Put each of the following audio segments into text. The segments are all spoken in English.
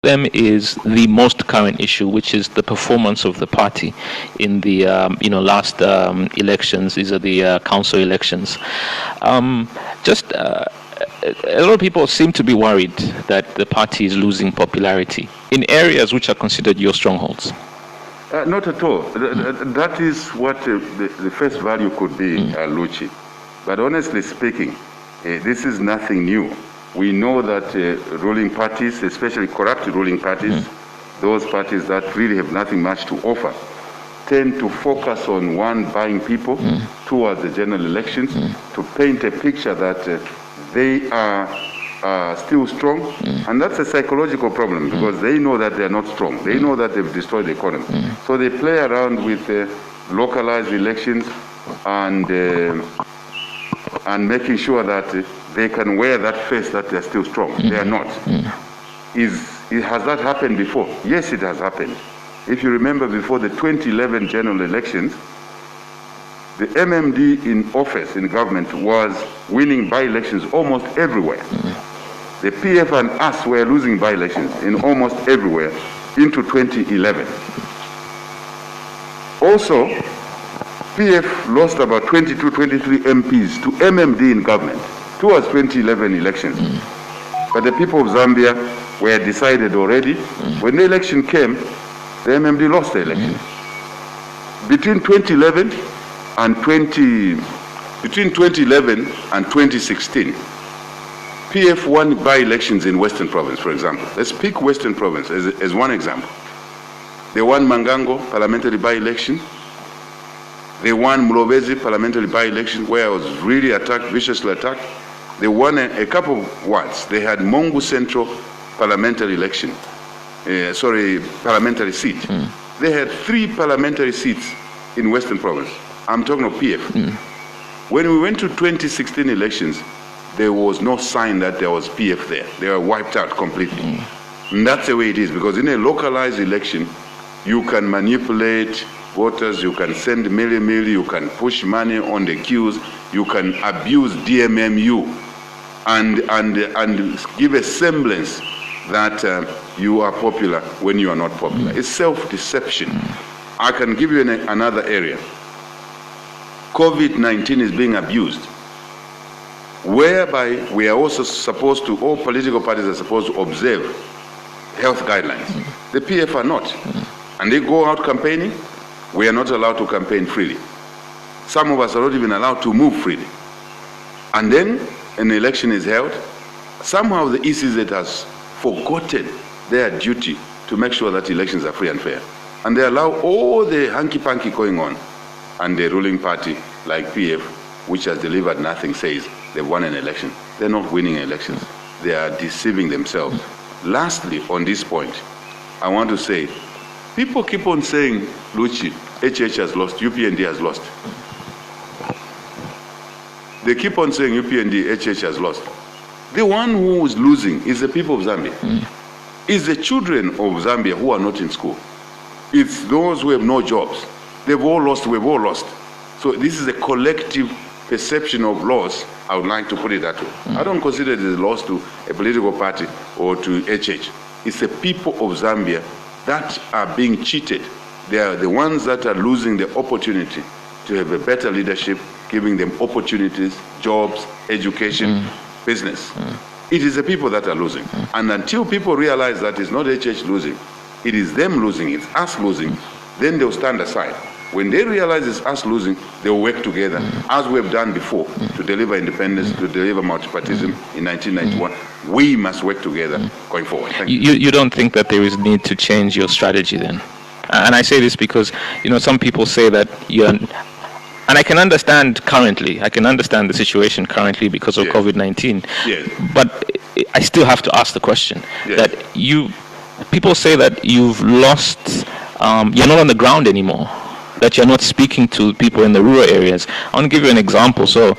them is the most current issue, which is the performance of the party in the last elections. These are the council elections. A lot of people seem to be worried that the party is losing popularity in areas which are considered your strongholds. Not at all. That is what the first value could be, Luchi. But honestly speaking, this is nothing new. We know that ruling parties, especially corrupt ruling parties, those parties that really have nothing much to offer, tend to focus on buying people towards the general elections to paint a picture that they are still strong, and that's a psychological problem because they know that they're not strong. They know that they've destroyed the economy. So they play around with localized elections and making sure that they can wear that face that they're still strong. They are not. Has that happened before? Yes, it has happened. If you remember, before the 2011 general elections, the MMD in office, in government, was winning by-elections almost everywhere. The PF and us were losing by-elections in almost everywhere into 2011. Also, PF lost about 22, 23 MPs to MMD in government towards 2011 elections. But the people of Zambia were decided already. When the election came, the MMD lost the election. Between 2011 and 2016, PF won by-elections in Western Province, for example. Let's pick Western Province as one example. They won Mangango parliamentary by-election. They won Mlobezi parliamentary by-election, where I was really attacked, viciously attacked. They won a couple of wards. They had Mongu Central parliamentary election, parliamentary seat. They had 3 parliamentary seats in Western Province. I'm talking of PF. When we went to 2016 elections, there was no sign that there was PF there. They were wiped out completely. And that's the way it is, because in a localized election, you can manipulate voters, you can send milli-milli, you can push money on the queues, you can abuse DMMU and give a semblance that you are popular when you are not popular. It's self-deception. I can give you another area. COVID-19 is being abused, whereby we are also supposed to, all political parties are supposed to observe health guidelines. The PF are not. And they go out campaigning. We are not allowed to campaign freely. Some of us are not even allowed to move freely. And then an election is held. Somehow the ECZ has forgotten their duty to make sure that elections are free and fair. And they allow all the hanky-panky going on. And the ruling party, like PF, which has delivered nothing, says they've won an election. They're not winning elections. They are deceiving themselves. Lastly, on this point, I want to say, people keep on saying, Luchi, HH has lost, UPND has lost. They keep on saying UPND, HH has lost. The one who is losing is the people of Zambia. It's the children of Zambia who are not in school. It's those who have no jobs. They've all lost, we've all lost. So this is a collective perception of loss. I would like to put it that way. I don't consider it a loss to a political party or to HH. It's the people of Zambia that are being cheated. They are the ones that are losing the opportunity to have a better leadership, giving them opportunities, jobs, education, business. It is the people that are losing. And until people realize that it's not HH losing, it is them losing, it's us losing, then they'll stand aside. When they realize it's us losing, they'll work together, as we've done before, to deliver independence, to deliver multipartism in 1991. We must work together going forward. Thank you. You don't think that there is need to change your strategy then? And I say this because, some people say that you're... And I can understand currently, I can understand the situation currently because of COVID-19. Yes. But I still have to ask the question that people say that you've lost, you're not on the ground anymore, that you're not speaking to people in the rural areas. I want to give you an example. So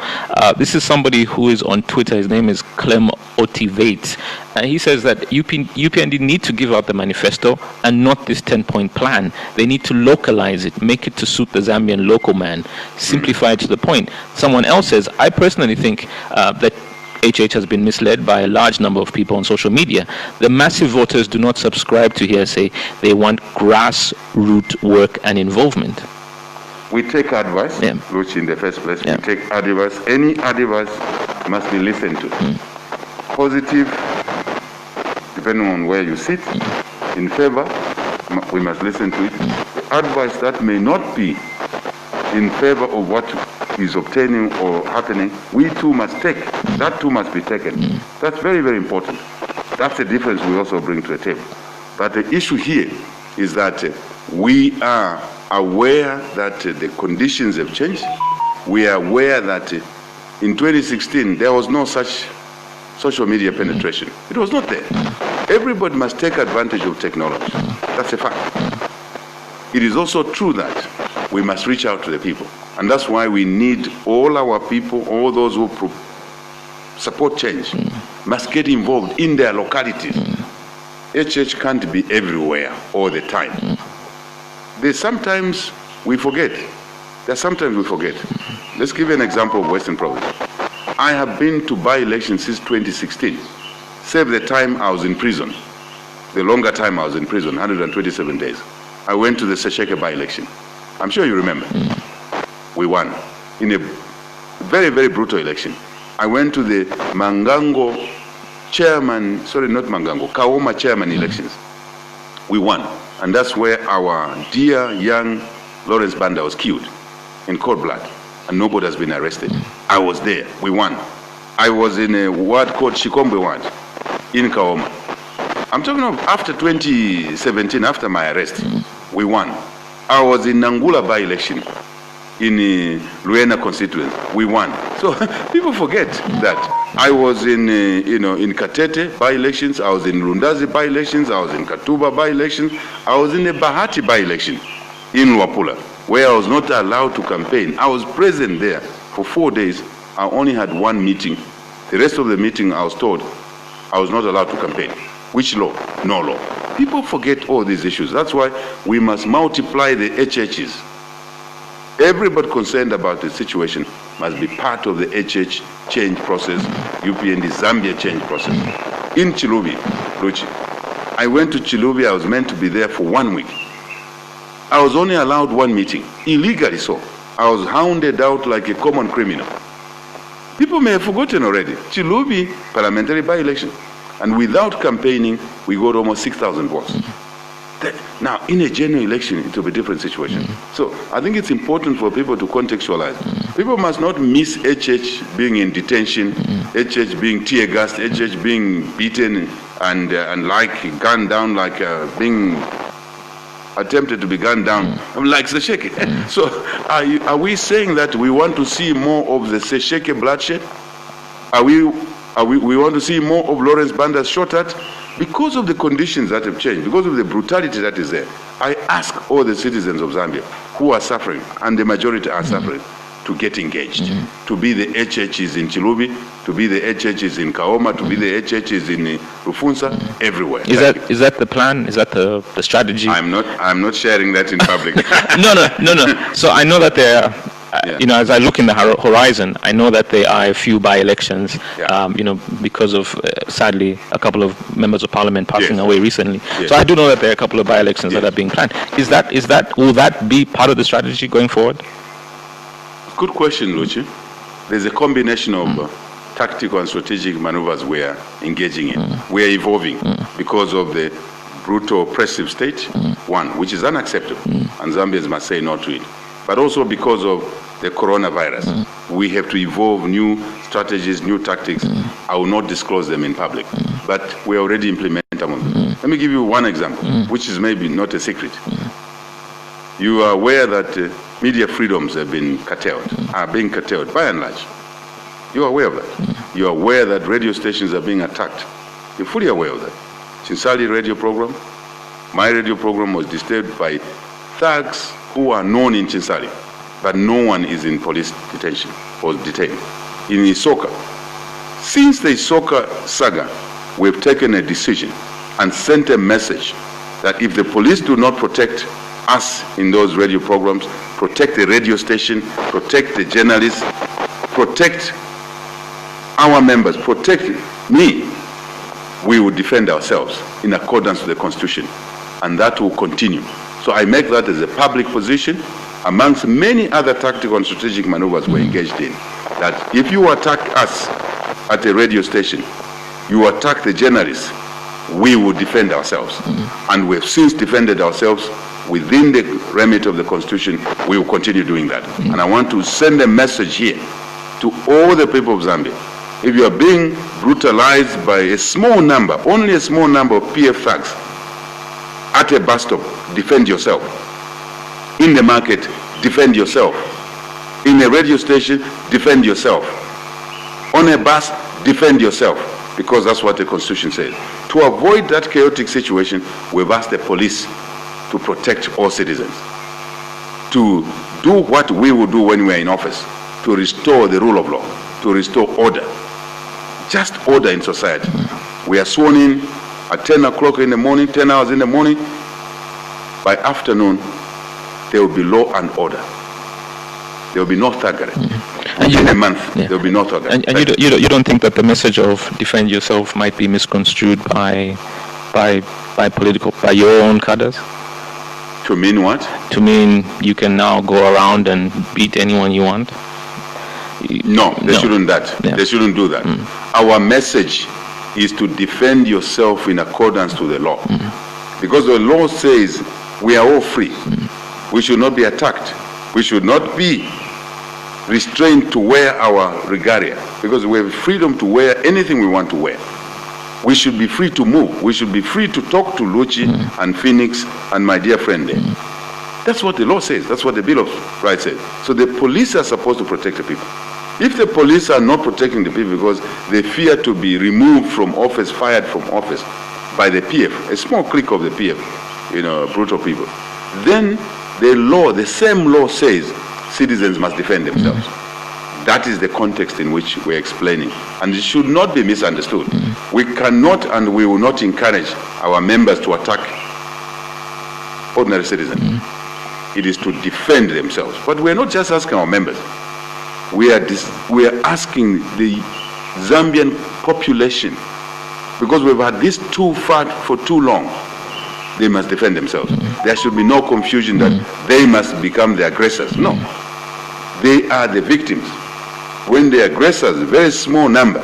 this is somebody who is on Twitter. His name is Clem Otivate. He says that UPND need to give out the manifesto and not this 10-point plan. They need to localize it, make it to suit the Zambian local man, simplify it to the point. Someone else says, I personally think that HH has been misled by a large number of people on social media. The massive voters do not subscribe to hearsay. They want grassroots work and involvement. We take advice, which in the first place, we take advice. Any advice must be listened to. Positive, depending on where you sit, in favor, we must listen to it. The advice that may not be in favor of what is obtaining or happening, we too must take. That too must be taken. That's very, very important. That's the difference we also bring to the table. But the issue here is that we are aware that the conditions have changed. We are aware that in 2016 there was no such social media penetration. It was not there. Everybody must take advantage of technology. That's a fact. It is also true that we must reach out to the people. And that's why we need all our people, all those who support change, must get involved in their localities. HH can't be everywhere all the time. Sometimes we forget. Sometimes we forget. Let's give you an example of Western Province. I have been to by-elections since 2016, save the time I was in prison, the longer time I was in prison, 127 days. I went to the Sesheke by-election. I'm sure you remember. We won in a very, very brutal election. I went to the Mangango chairman, sorry, not Mangango, Kaoma chairman elections. We won. And that's where our dear young Lawrence Banda was killed in cold blood. And nobody has been arrested. I was there. We won. I was in a ward called Shikombe ward in Kaoma. I'm talking of after 2017, after my arrest. We won. I was in Nangula by-election in Luena constituency. We won. So people forget that I was in, in Katete by-elections. I was in Rundazi by-elections. I was in Katuba by-elections. I was in the Bahati by-election in Luapula, where I was not allowed to campaign. I was present there for 4 days. I only had one meeting. The rest of the meeting, I was told I was not allowed to campaign. Which law? No law. People forget all these issues. That's why we must multiply the HHs. Everybody concerned about the situation must be part of the HH change process, UPND Zambia change process. In Chilubi, Luchi, I went to Chilubi. I was meant to be there for 1 week. I was only allowed one meeting, illegally so. I was hounded out like a common criminal. People may have forgotten already. Chilubi parliamentary by-election. And without campaigning, we got almost 6,000 votes. Now, in a general election, it will be a different situation. So I think it's important for people to contextualize. People must not miss HH being in detention, HH being tear gassed, HH being beaten and gunned down, like being attempted to be gunned down, like Sesheke. So are we saying that we want to see more of the Sesheke bloodshed? We want to see more of Lawrence Banda shot at? Because of the conditions that have changed, because of the brutality that is there, I ask all the citizens of Zambia who are suffering, and the majority are suffering, to get engaged, to be the HHs in Chilubi, to be the HHs in Kaoma, to be the HHs in Rufunsa, everywhere. Is that the plan? Is that the strategy? I'm not sharing that in public. No. So I know that there are, as I look in the horizon, I know that there are a few by-elections, because of, sadly, a couple of members of parliament passing away recently. Yes. So I do know that there are a couple of by-elections that are being planned. Will that be part of the strategy going forward? Good question, Luchi. There's a combination of tactical and strategic maneuvers we are engaging in. We are evolving because of the brutal, oppressive state, one, which is unacceptable, and Zambians must say no to it. But also because of the coronavirus. We have to evolve new strategies, new tactics. I will not disclose them in public, but we already implement them. Let me give you one example, which is maybe not a secret. You are aware that media freedoms have been curtailed, are being curtailed by and large. You are aware of that. You are aware that radio stations are being attacked. You're fully aware of that. Chinsali radio program, my radio program was disturbed by thugs who are known in Chinsali, but no one is in police detention or detained. In Isoka, since the Isoka saga, we've taken a decision and sent a message that if the police do not protect us in those radio programs, protect the radio station, protect the journalists, protect our members protect me, we will defend ourselves in accordance with the Constitution, and that will continue. So I make that as a public position amongst many other tactical and strategic maneuvers we're engaged in, that if you attack us at a radio station, you attack the journalists, we will defend ourselves. And we've since defended ourselves within the remit of the Constitution. We will continue doing that. And I want to send a message here to all the people of Zambia. If you are being brutalized by a small number, only a small number of PF thugs at a bus stop, defend yourself. In the market, defend yourself. In a radio station, defend yourself. On a bus, defend yourself, because that's what the Constitution says. To avoid that chaotic situation, we've asked the police to protect all citizens, to do what we will do when we're in office, to restore the rule of law, to restore order, just order in society. We are sworn in at 10 o'clock in the morning, 10 hours in the morning. By afternoon, there will be law and order. There will be no thuggery. And in a month, there will be no thuggery. And you don't think that the message of defend yourself might be misconstrued by your own cadres? To mean what? To mean you can now go around and beat anyone you want? No, they shouldn't that. Yeah. They shouldn't do that. Our message is to defend yourself in accordance to the law. Because the law says we are all free. We should not be attacked. We should not be restrained to wear our regalia, because we have freedom to wear anything we want to wear. We should be free to move. We should be free to talk to Luchi and Phoenix and my dear friend there. That's what the law says. That's what the Bill of Rights says. So the police are supposed to protect the people. If the police are not protecting the people because they fear to be removed from office, fired from office by the PF, a small clique of the PF, brutal people, then the law, the same law says citizens must defend themselves. That is the context in which we're explaining. And it should not be misunderstood. We cannot and we will not encourage our members to attack ordinary citizens. It is to defend themselves. But we're not just asking our members. We are asking the Zambian population, because we've had this too far for too long. They must defend themselves. There should be no confusion that they must become the aggressors. No. They are the victims. When the aggressors, a very small number,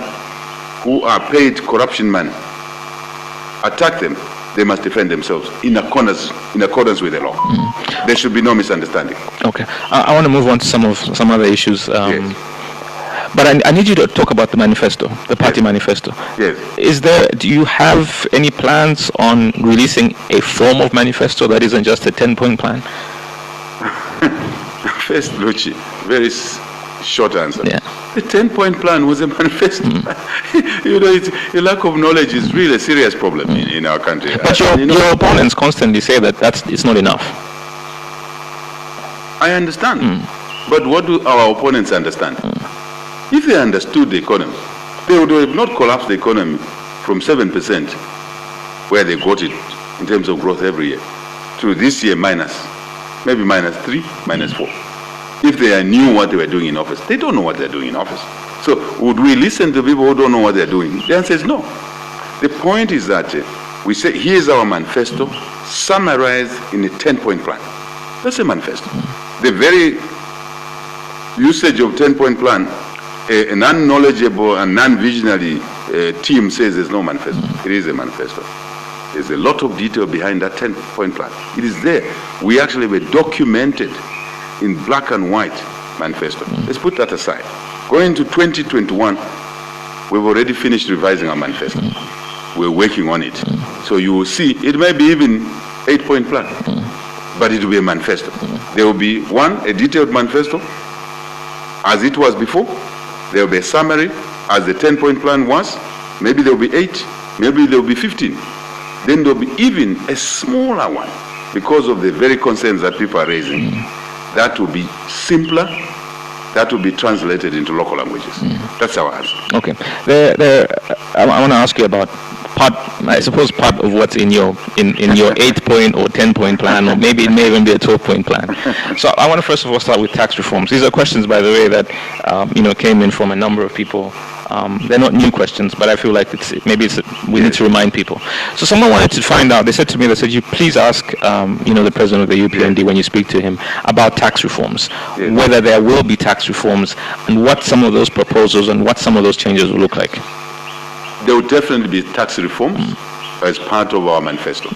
who are paid corruption money, attack them, they must defend themselves in accordance with the law. There should be no misunderstanding. Okay. I want to move on to some other issues. Yes. But I need you to talk about the manifesto, the party manifesto. Yes. Do you have any plans on releasing a form of manifesto that isn't just a 10-point plan? First, Luchi, very short answer. Yeah. The 10-point plan was a manifesto. A lack of knowledge is really a serious problem in our country. But your opponents constantly say that it's not enough. I understand. But what do our opponents understand? If they understood the economy, they would have not collapsed the economy from 7%, where they got it in terms of growth every year, to this year maybe -3, -4. If they knew what they were doing in office. They don't know what they're doing in office. So would we listen to people who don't know what they're doing? The answer is no. The point is that we say, here's our manifesto, summarized in a 10-point plan. That's a manifesto. The very usage of 10-point plan, a non-knowledgeable and non-visionary team says there's no manifesto. It is a manifesto. There's a lot of detail behind that 10-point plan. It is there. We actually were documented in black and white manifesto. Let's put that aside. Going to 2021, we've already finished revising our manifesto. We're working on it. So you will see, it may be even 8-point plan, but it will be a manifesto. There will be a detailed manifesto, as it was before. There will be a summary, as the 10-point plan was. Maybe there will be 8, maybe there will be 15. Then there will be even a smaller one, because of the very concerns that people are raising. That will be simpler. That will be translated into local languages. That's our answer. Okay. I want to ask you about part of what's in your 8-point or 10-point plan, or maybe it may even be a 12-point plan. So I want to first of all start with tax reforms. These are questions, by the way, that came in from a number of people They're not new questions, but I feel like we need to remind people. So someone wanted to find out. They said to me, you please ask, the president of the UPND when you speak to him about tax reforms, whether there will be tax reforms, and what some of those proposals and what some of those changes will look like. There will definitely be tax reforms as part of our manifesto.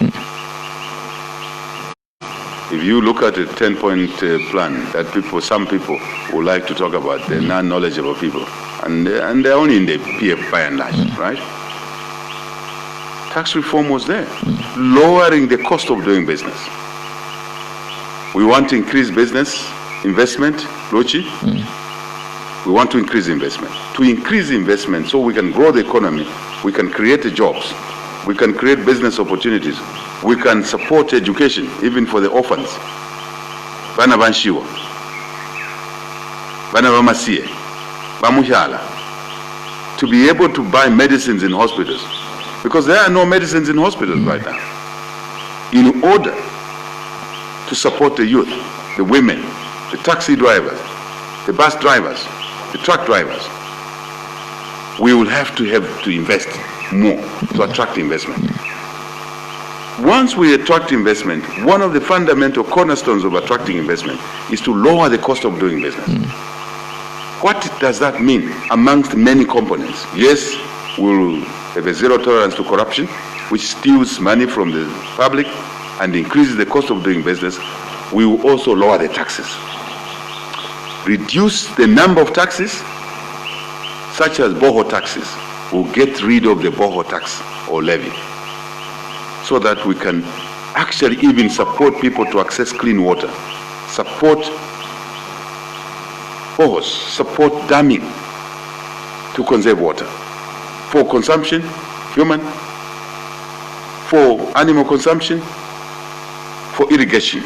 If you look at a 10-point plan that some people would like to talk about, they're non-knowledgeable people, and they're only in the PF by and large, right? Tax reform was there, lowering the cost of doing business. We want to increase business investment, Lochi. We want to increase investment. To increase investment so we can grow the economy, we can create jobs, we can create business opportunities, we can support education, even for the orphans. Bana banshiwa, bana bamasie, bamuhyala. To be able to buy medicines in hospitals, because there are no medicines in hospitals right now. In order to support the youth, the women, the taxi drivers, the bus drivers, the truck drivers, we will have to invest more to attract investment. Once we attract investment, one of the fundamental cornerstones of attracting investment is to lower the cost of doing business. What does that mean amongst many components? Yes, we'll have a zero tolerance to corruption, which steals money from the public and increases the cost of doing business. We will also lower the taxes. Reduce the number of taxes, such as boho taxes. We'll get rid of the boho tax or levy, so that we can actually even support people to access clean water, support bohos, support damming to conserve water for consumption, human, for animal consumption, for irrigation.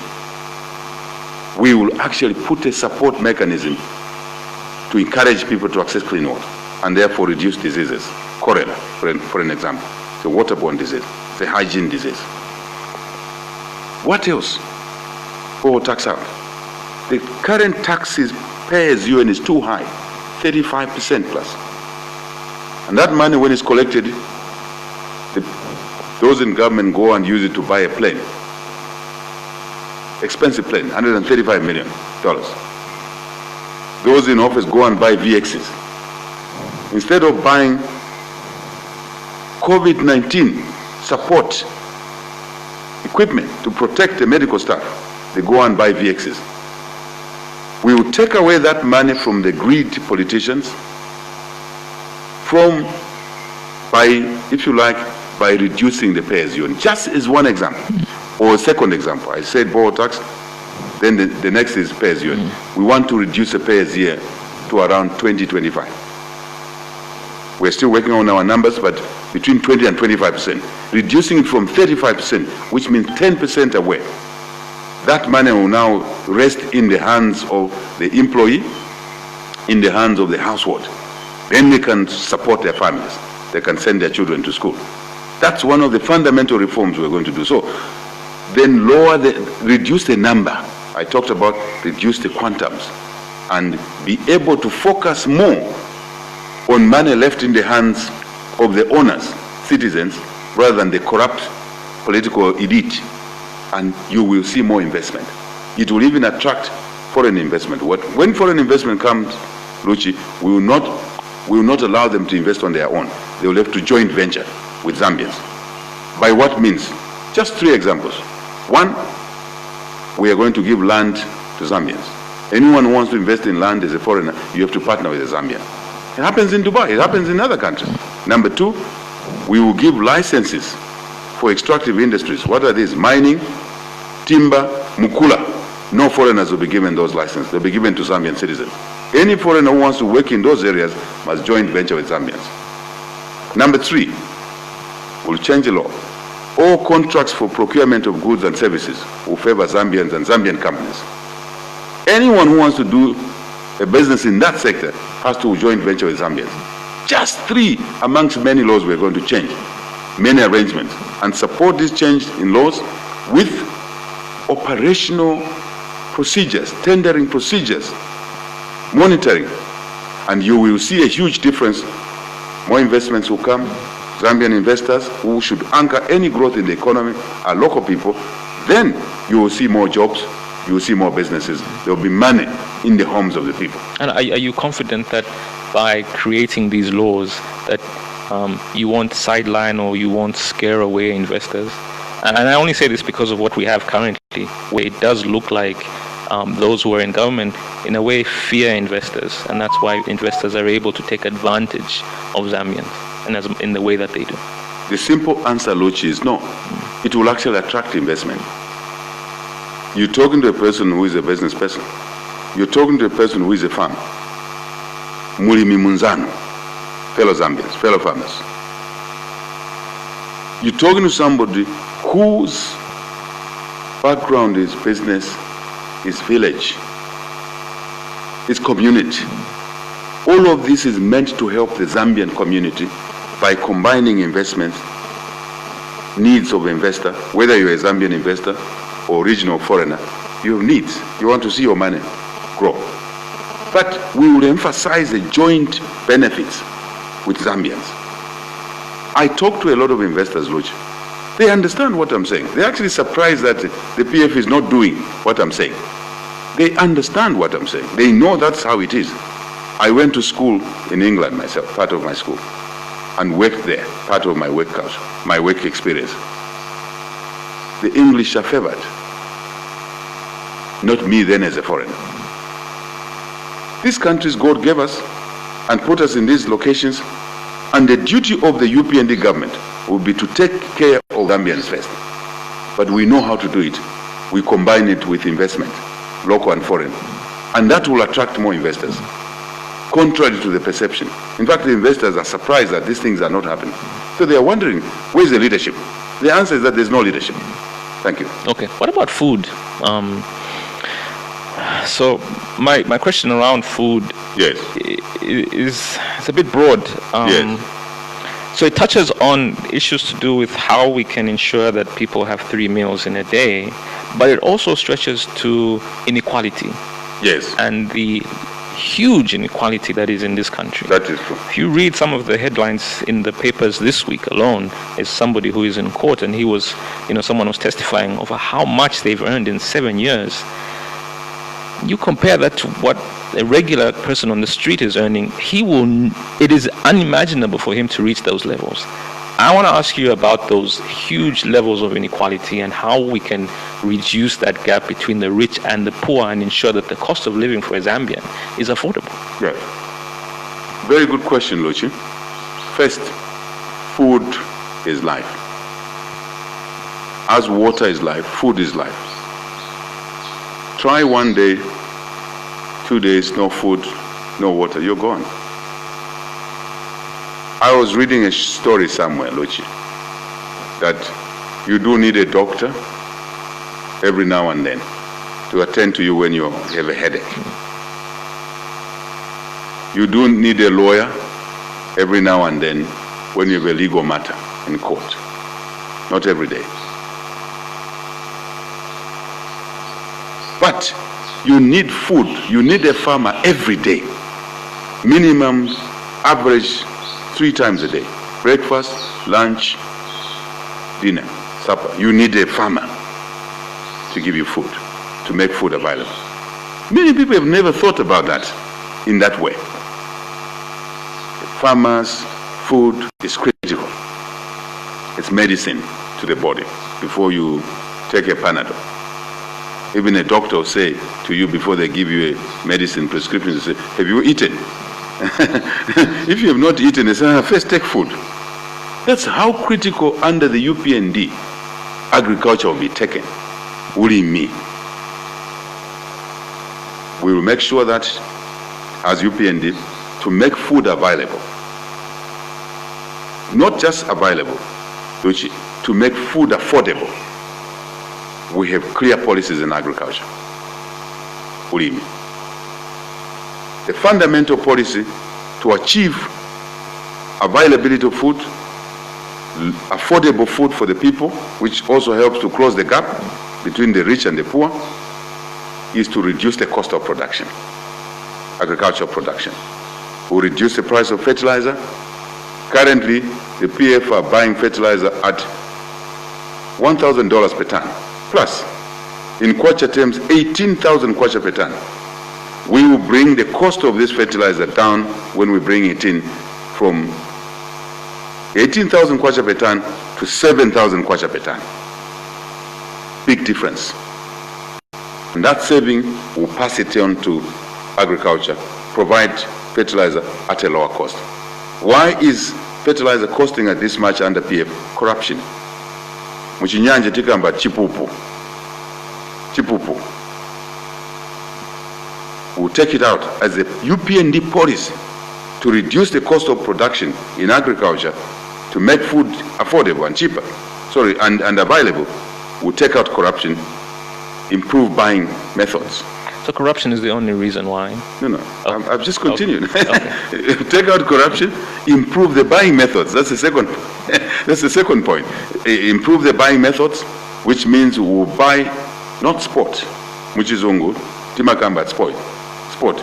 We will actually put a support mechanism to encourage people to access clean water and therefore reduce diseases. Cholera, for an example, the waterborne disease, the hygiene disease. What else? Tax out. The current taxes pay as you earn is too high, 35% plus. And that money, when it's collected, those in government go and use it to buy a plane. Expensive plane, $135 million. Those in office go and buy VXs. Instead of buying COVID-19 support equipment to protect the medical staff, they go and buy VXs. We will take away that money from the greedy politicians, if you like, by reducing the pay-as-you-earn. Just as one example, or a second example. I said boho tax, then the next is pay-as-you-earn. We want to reduce the pay-as-you-earn to around 20-25. We're still working on our numbers, but between 20 and 25%. Reducing it from 35%, which means 10% away. That money will now rest in the hands of the employee, in the hands of the household. Then they can support their families. They can send their children to school. That's one of the fundamental reforms we're going to do. So then reduce the number. I talked about reduce the quantums and be able to focus more on money left in the hands of the owners, citizens, rather than the corrupt political elite. And you will see more investment. It will even attract foreign investment. When foreign investment comes, Luchi, we will not allow them to invest on their own. They will have to joint venture with Zambians. By what means? Just 3 examples. 1, we are going to give land to Zambians. Anyone who wants to invest in land as a foreigner, you have to partner with a Zambian. It happens in Dubai, it happens in other countries. Number 2, we will give licenses for extractive industries. What are these? Mining, timber, mukula. No foreigners will be given those licenses. They'll be given to Zambian citizens. Any foreigner who wants to work in those areas must joint venture with Zambians. Number 3, we'll change the law. All contracts for procurement of goods and services will favor Zambians and Zambian companies. Anyone who wants to do a business in that sector has to joint venture with Zambians. Just 3 amongst many laws we're going to change, many arrangements, and support this change in laws with operational procedures, tendering procedures, monitoring, and you will see a huge difference more investments will come. Zambian investors who should anchor any growth in the economy are local people. Then you will see more jobs, you will see more businesses. There will be money in the homes of the people. And are you confident that by creating these laws that you won't sideline or you won't scare away investors? And I only say this because of what we have currently, where it does look like those who are in government, in a way, fear investors. And that's why investors are able to take advantage of Zambians and in the way that they do. The simple answer, Luchi, is no. It will actually attract investment. You're talking to a person who is a business person. You're talking to a person who is a farmer. Mulimi Munzano, fellow Zambians, fellow farmers. You're talking to somebody whose background is business, is village, is community. All of this is meant to help the Zambian community by combining investments, needs of investor, whether you're a Zambian investor or regional foreigner, you have needs. You want to see your money grow. But we will emphasize the joint benefits with Zambians. I talk to a lot of investors, Luchi. They understand what I'm saying. They're actually surprised that the PF is not doing what I'm saying. They understand what I'm saying. They know that's how it is. I went to school in England myself, part of my school, and worked there, part of my work culture, my work experience. The English are favored, not me then as a foreigner. These countries God gave us and put us in these locations, and the duty of the UPND government will be to take care of Zambians first. But we know how to do it. We combine it with investment, local and foreign, and that will attract more investors, contrary to the perception. In fact, the investors are surprised that these things are not happening. So they are wondering, where's the leadership? The answer is that there's no leadership. Thank you. Okay. What about food? So my question around food is a bit broad. Yes. So it touches on issues to do with how we can ensure that people have 3 meals in a day, but it also stretches to inequality. Yes. And the huge inequality that is in this country. That is true. If you read some of the headlines in the papers this week alone, is somebody who is in court and he was, someone was testifying over how much they've earned in 7 years. You compare that to what a regular person on the street is earning, it is unimaginable for him to reach those levels. I want to ask you about those huge levels of inequality and how we can reduce that gap between the rich and the poor and ensure that the cost of living for a Zambian is affordable. Right. Very good question, Luchi. First, food is life. As water is life, food is life. Try 1 day, 2 days, no food, no water, you're gone. I was reading a story somewhere, Luchi, that you do need a doctor every now and then to attend to you when you have a headache. You do need a lawyer every now and then when you have a legal matter in court. Not every day. But you need food, you need a farmer every day. Minimum, average, 3 times a day. Breakfast, lunch, dinner, supper. You need a farmer to give you food, to make food available. Many people have never thought about that in that way. Farmers, food is critical. It's medicine to the body before you take a Panadol. Even a doctor will say to you before they give you a medicine prescription, they say, have you eaten? If you have not eaten, they say, first take food. That's how critical under the UPND agriculture will be taken. Ulimi. We will make sure that as UPND to make food available. Not just available, to make food affordable. We have clear policies in agriculture. Ulimi. The fundamental policy to achieve availability of food, affordable food for the people, which also helps to close the gap between the rich and the poor, is to reduce the cost of production, agricultural production. We'll reduce the price of fertilizer, Currently, the PF are buying fertilizer at $1,000 per ton, plus, in kwacha terms, 18,000 kwacha per ton. We will bring the cost of this fertilizer down when we bring it in from 18,000 kwacha per ton to 7,000 kwacha per ton. Big difference. And that saving will pass it on to agriculture, provide fertilizer at a lower cost. Why is fertilizer costing at this much under PF? Corruption. Muchinyanje tikamba chipupu. Chipupu. We'll take it out as a UPND policy to reduce the cost of production in agriculture, to make food affordable and cheaper, and available. We'll take out corruption, improve buying methods. So corruption is the only reason why? No. Oh. I've just continued. Okay. Take out corruption, improve the buying methods. That's the second. That's the second point. Improve the buying methods, which means we'll buy not spot, which is ungu, timakamba sport,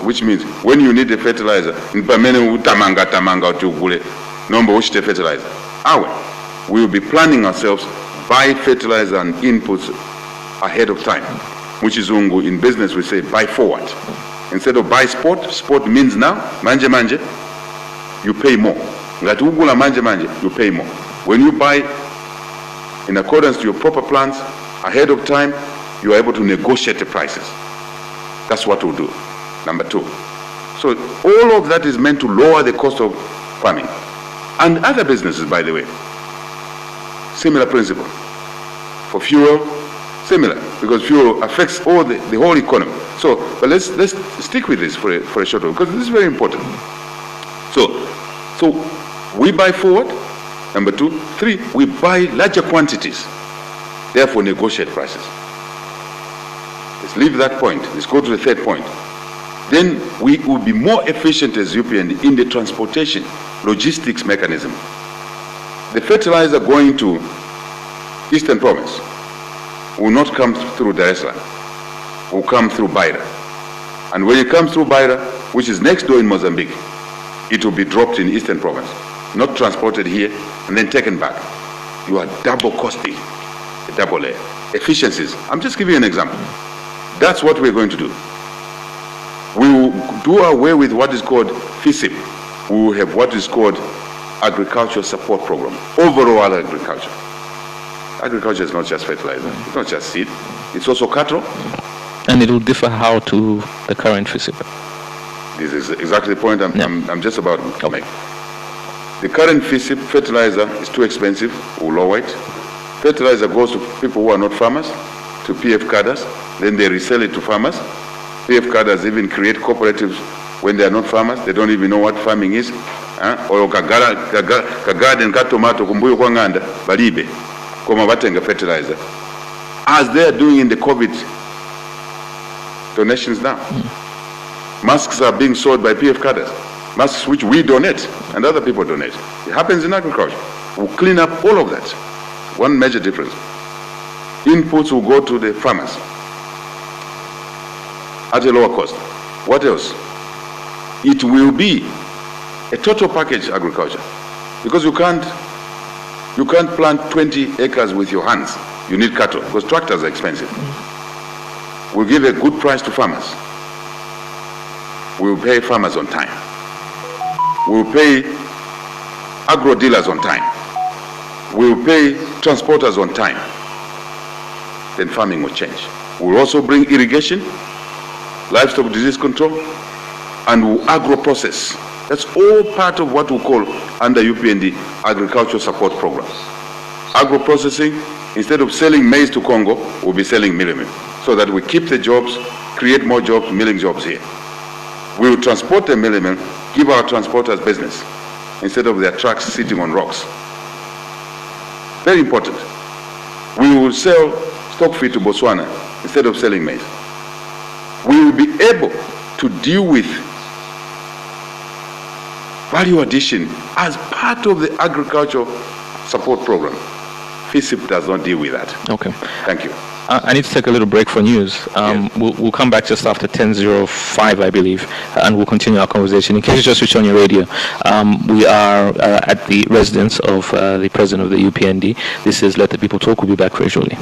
which means when you need a fertilizer, tamanga utugule, nomba ushite fertilizer. We'll be planning ourselves, buy fertilizer and inputs ahead of time, which is ungu. In business we say buy forward. Instead of buy spot means now, manje, you pay more. Ngati ugula manje, you pay more. When you buy in accordance to your proper plans, ahead of time, you are able to negotiate the prices. That's what we'll do. Number two. So all of that is meant to lower the cost of farming. And other businesses, by the way, similar principle. For fuel, similar, because fuel affects all the whole economy. So, but let's stick with this for a short while, because this is very important. So we buy forward. Number two. Three, we buy larger quantities, therefore negotiate prices. Let's leave that point. Let's go to the third point. Then we will be more efficient as UPND in the transportation, logistics mechanism. The fertilizer going to Eastern Province will not come through Dar es Salaam, will come through Beira. And when it comes through Beira, which is next door in Mozambique, it will be dropped in Eastern Province, not transported here and then taken back. You are double costing, a double layer. Efficiencies. I'm just giving you an example. That's what we're going to do. We will do away with what is called FISIP. We will have what is called Agricultural Support Program, overall agriculture. Agriculture is not just fertilizer, it's not just seed, it's also cattle. And it will differ how to the current FISIP? This is exactly the point I'm just about to make. The current FISIP fertilizer is too expensive, we'll lower it. Fertilizer goes to people who are not farmers, to PF cadres, then they resell it to farmers. PF cadres even create cooperatives when they are not farmers, they don't even know what farming is. Or garden ka tomato kumbuyo kwa nganda, balibe, koma batenga fertilizer. As they are doing in the COVID donations now. Masks are being sold by PF cadres. Masks which we donate and other people donate. It happens in agriculture. We'll clean up all of that. One major difference. Inputs will go to the farmers at a lower cost. What else? It will be a total package agriculture, because you can't plant 20 acres with your hands. You need cattle because tractors are expensive. We'll give a good price to farmers. We'll pay farmers on time. We'll pay agro dealers on time. We'll pay transporters on time. Then farming will change. We'll also bring irrigation, livestock disease control, and we'll agro-process. That's all part of what we call under UPND Agricultural Support Program. Agro-processing, instead of selling maize to Congo, we'll be selling milling, so that we keep the jobs, create more jobs, milling jobs here. We will transport the milling, give our transporters business, instead of their trucks sitting on rocks. Very important. We will sell stock feed to Botswana instead of selling maize. We will be able to deal with value addition as part of the agricultural support program. FISIP does not deal with that. Okay. Thank you. I need to take a little break for news. We'll come back just after 10:05, I believe, and we'll continue our conversation. In case you just switch on your radio, we are at the residence of the president of the UPND. This is Let the People Talk. We'll be back very shortly.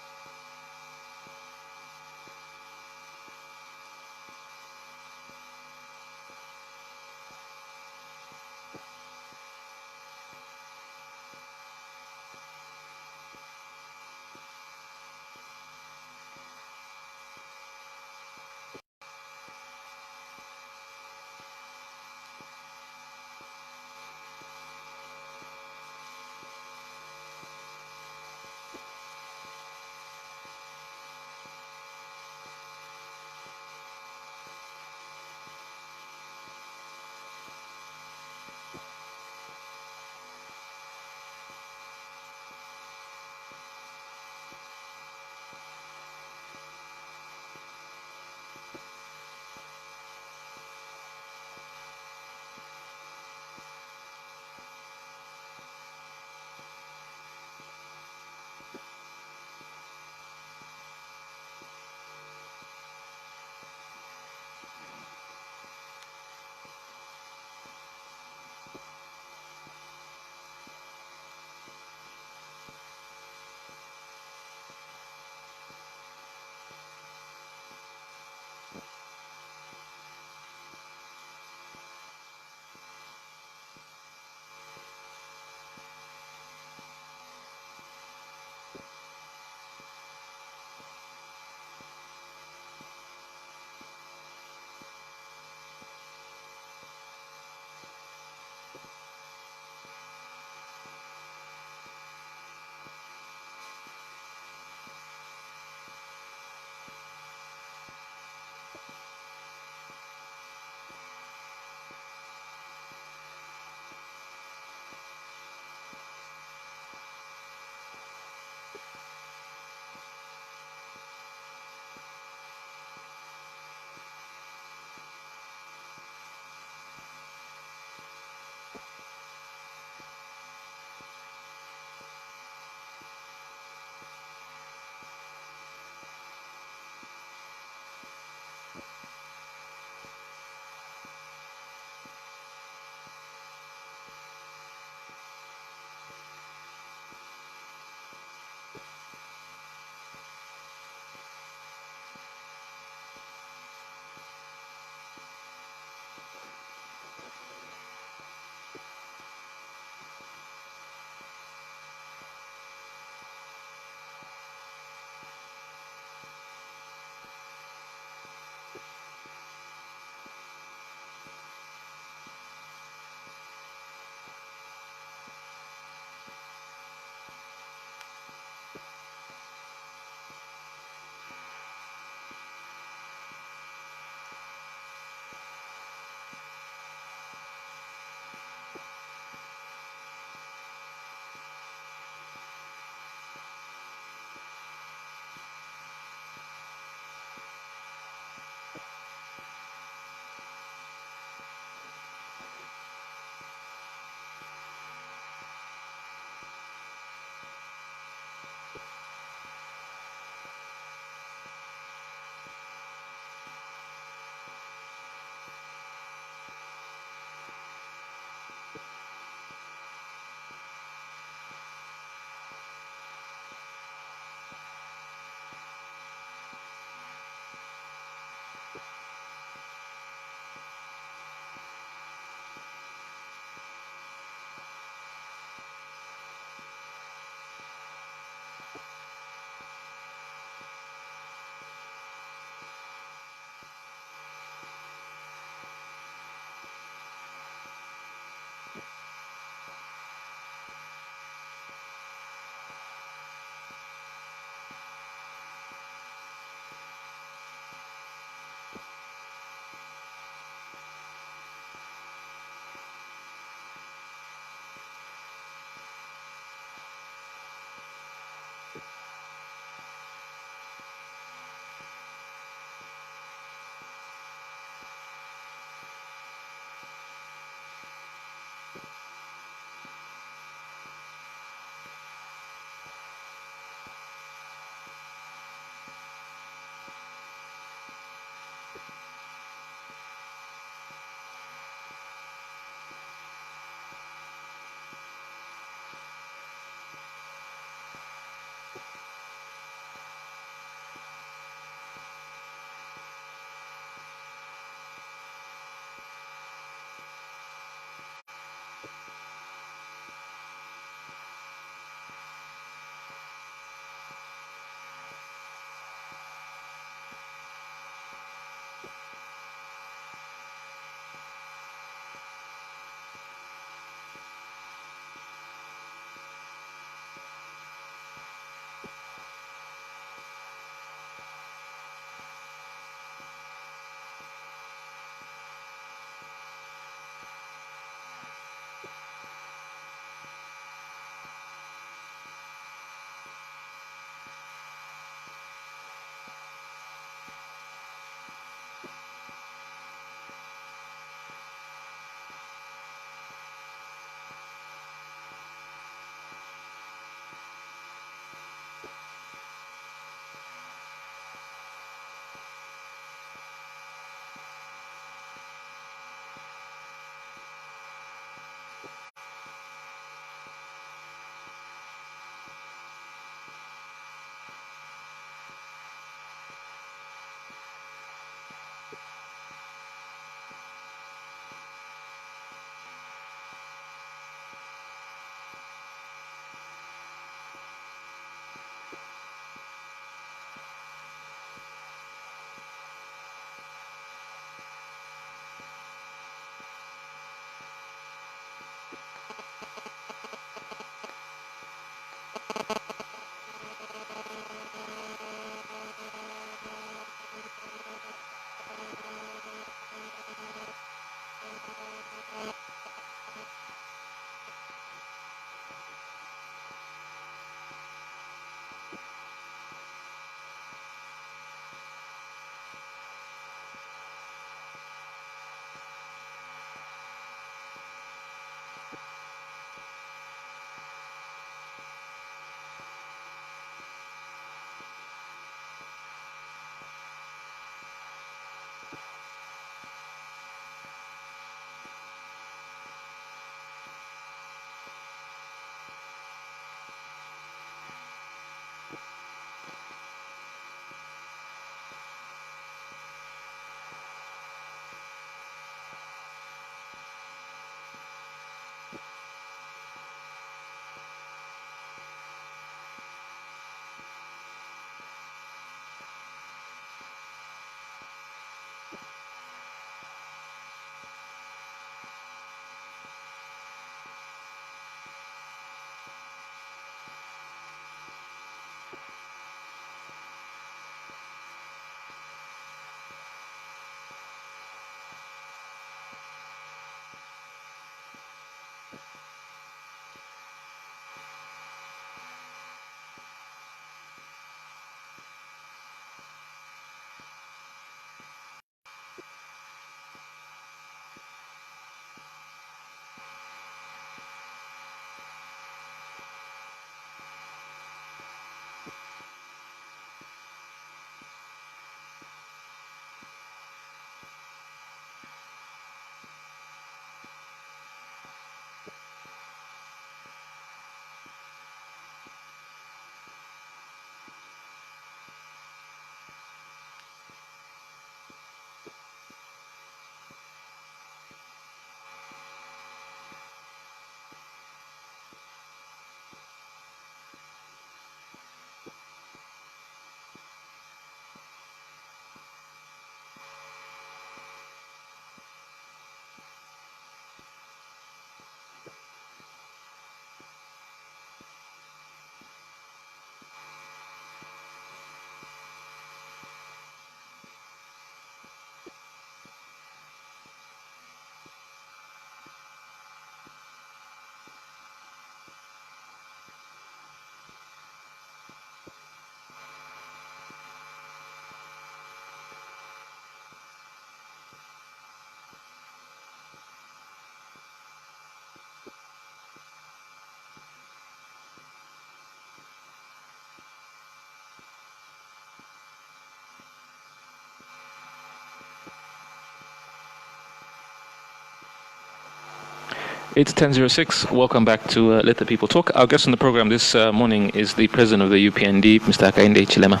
It's 10:06. Welcome back to Let the People Talk. Our guest on the program this morning is the president of the UPND, Mr. Hakainde Hichilema.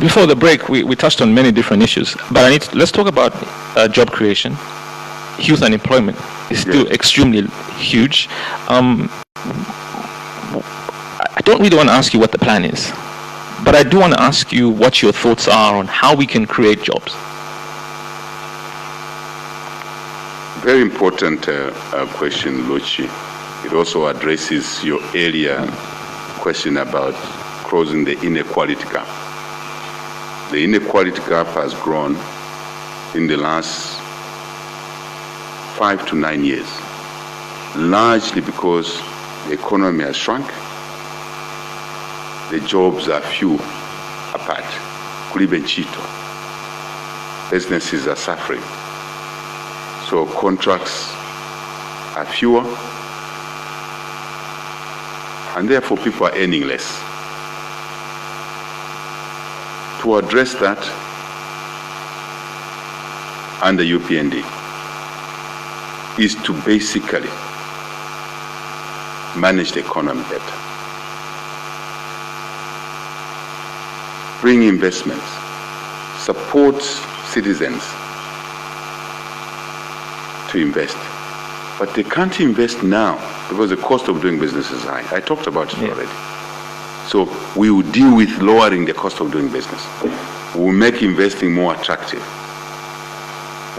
Before the break, we touched on many different issues, but let's talk about job creation. Youth unemployment is still extremely huge. I don't really want to ask you what the plan is, but I do want to ask you what your thoughts are on how we can create jobs. Very important question, Luchi. It also addresses your earlier question about closing the inequality gap. The inequality gap has grown in the last 5 to 9 years, largely because the economy has shrunk, the jobs are few apart, kulibenchito, businesses are suffering. So contracts are fewer, and therefore people are earning less. To address that, under UPND, is to basically manage the economy better, bring investments, support citizens to invest. But they can't invest now because the cost of doing business is high. I talked about it already. So we will deal with lowering the cost of doing business. We will make investing more attractive.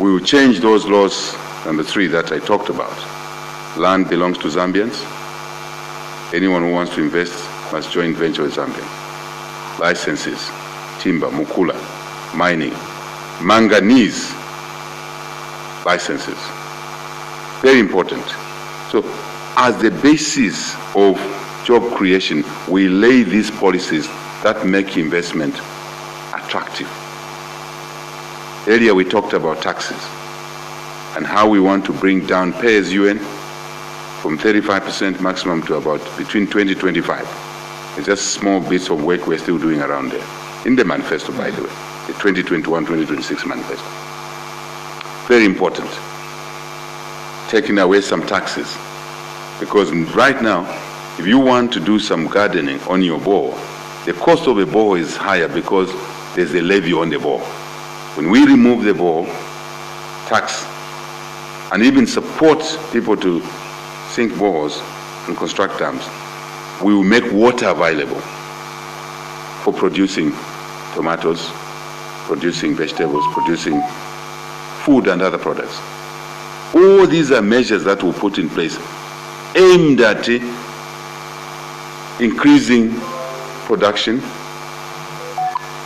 We will change those laws, number 3, that I talked about. Land belongs to Zambians. Anyone who wants to invest must join venture with Zambians. Licenses, timber, mukula, mining, manganese licenses. Very important. So as the basis of job creation, we lay these policies that make investment attractive. Earlier we talked about taxes and how we want to bring down pay-as-you-earn from 35% maximum to about between 20-25. It's just small bits of work we're still doing around there. In the manifesto, by the way, the 2021-2026 manifesto. Very important. Taking away some taxes. Because right now, if you want to do some gardening on your bore, the cost of a bore is higher because there's a levy on the bore. When we remove the bore, tax, and even support people to sink bores and construct dams, we will make water available for producing tomatoes, producing vegetables, producing food and other products. All these are measures that we'll put in place aimed at increasing production,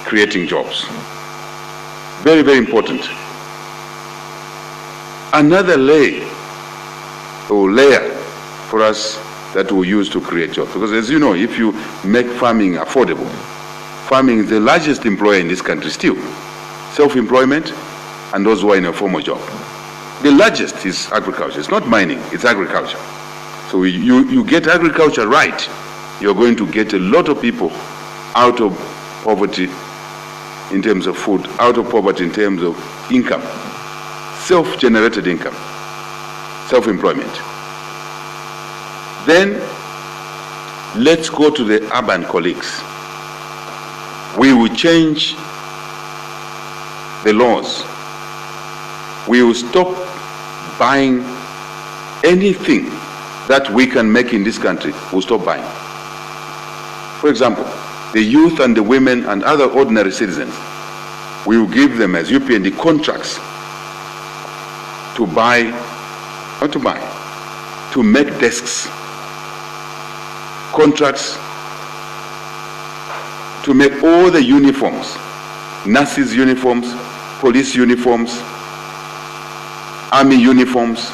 creating jobs. Very, very important. Another layer for us that we'll use to create jobs. Because as you know, if you make farming affordable, farming is the largest employer in this country still. Self-employment and those who are in a formal job. The largest is agriculture. It's not mining, it's agriculture. So you get agriculture right, you're going to get a lot of people out of poverty in terms of food, out of poverty in terms of income, self-generated income, self-employment. Then let's go to the urban colleagues. We will change the laws. We will stop buying anything that we can make in this country. We'll stop buying. For example, the youth and the women and other ordinary citizens, we will give them as UPND contracts to buy, not to buy, to make desks, contracts to make all the uniforms, nurses' uniforms, police uniforms, army uniforms,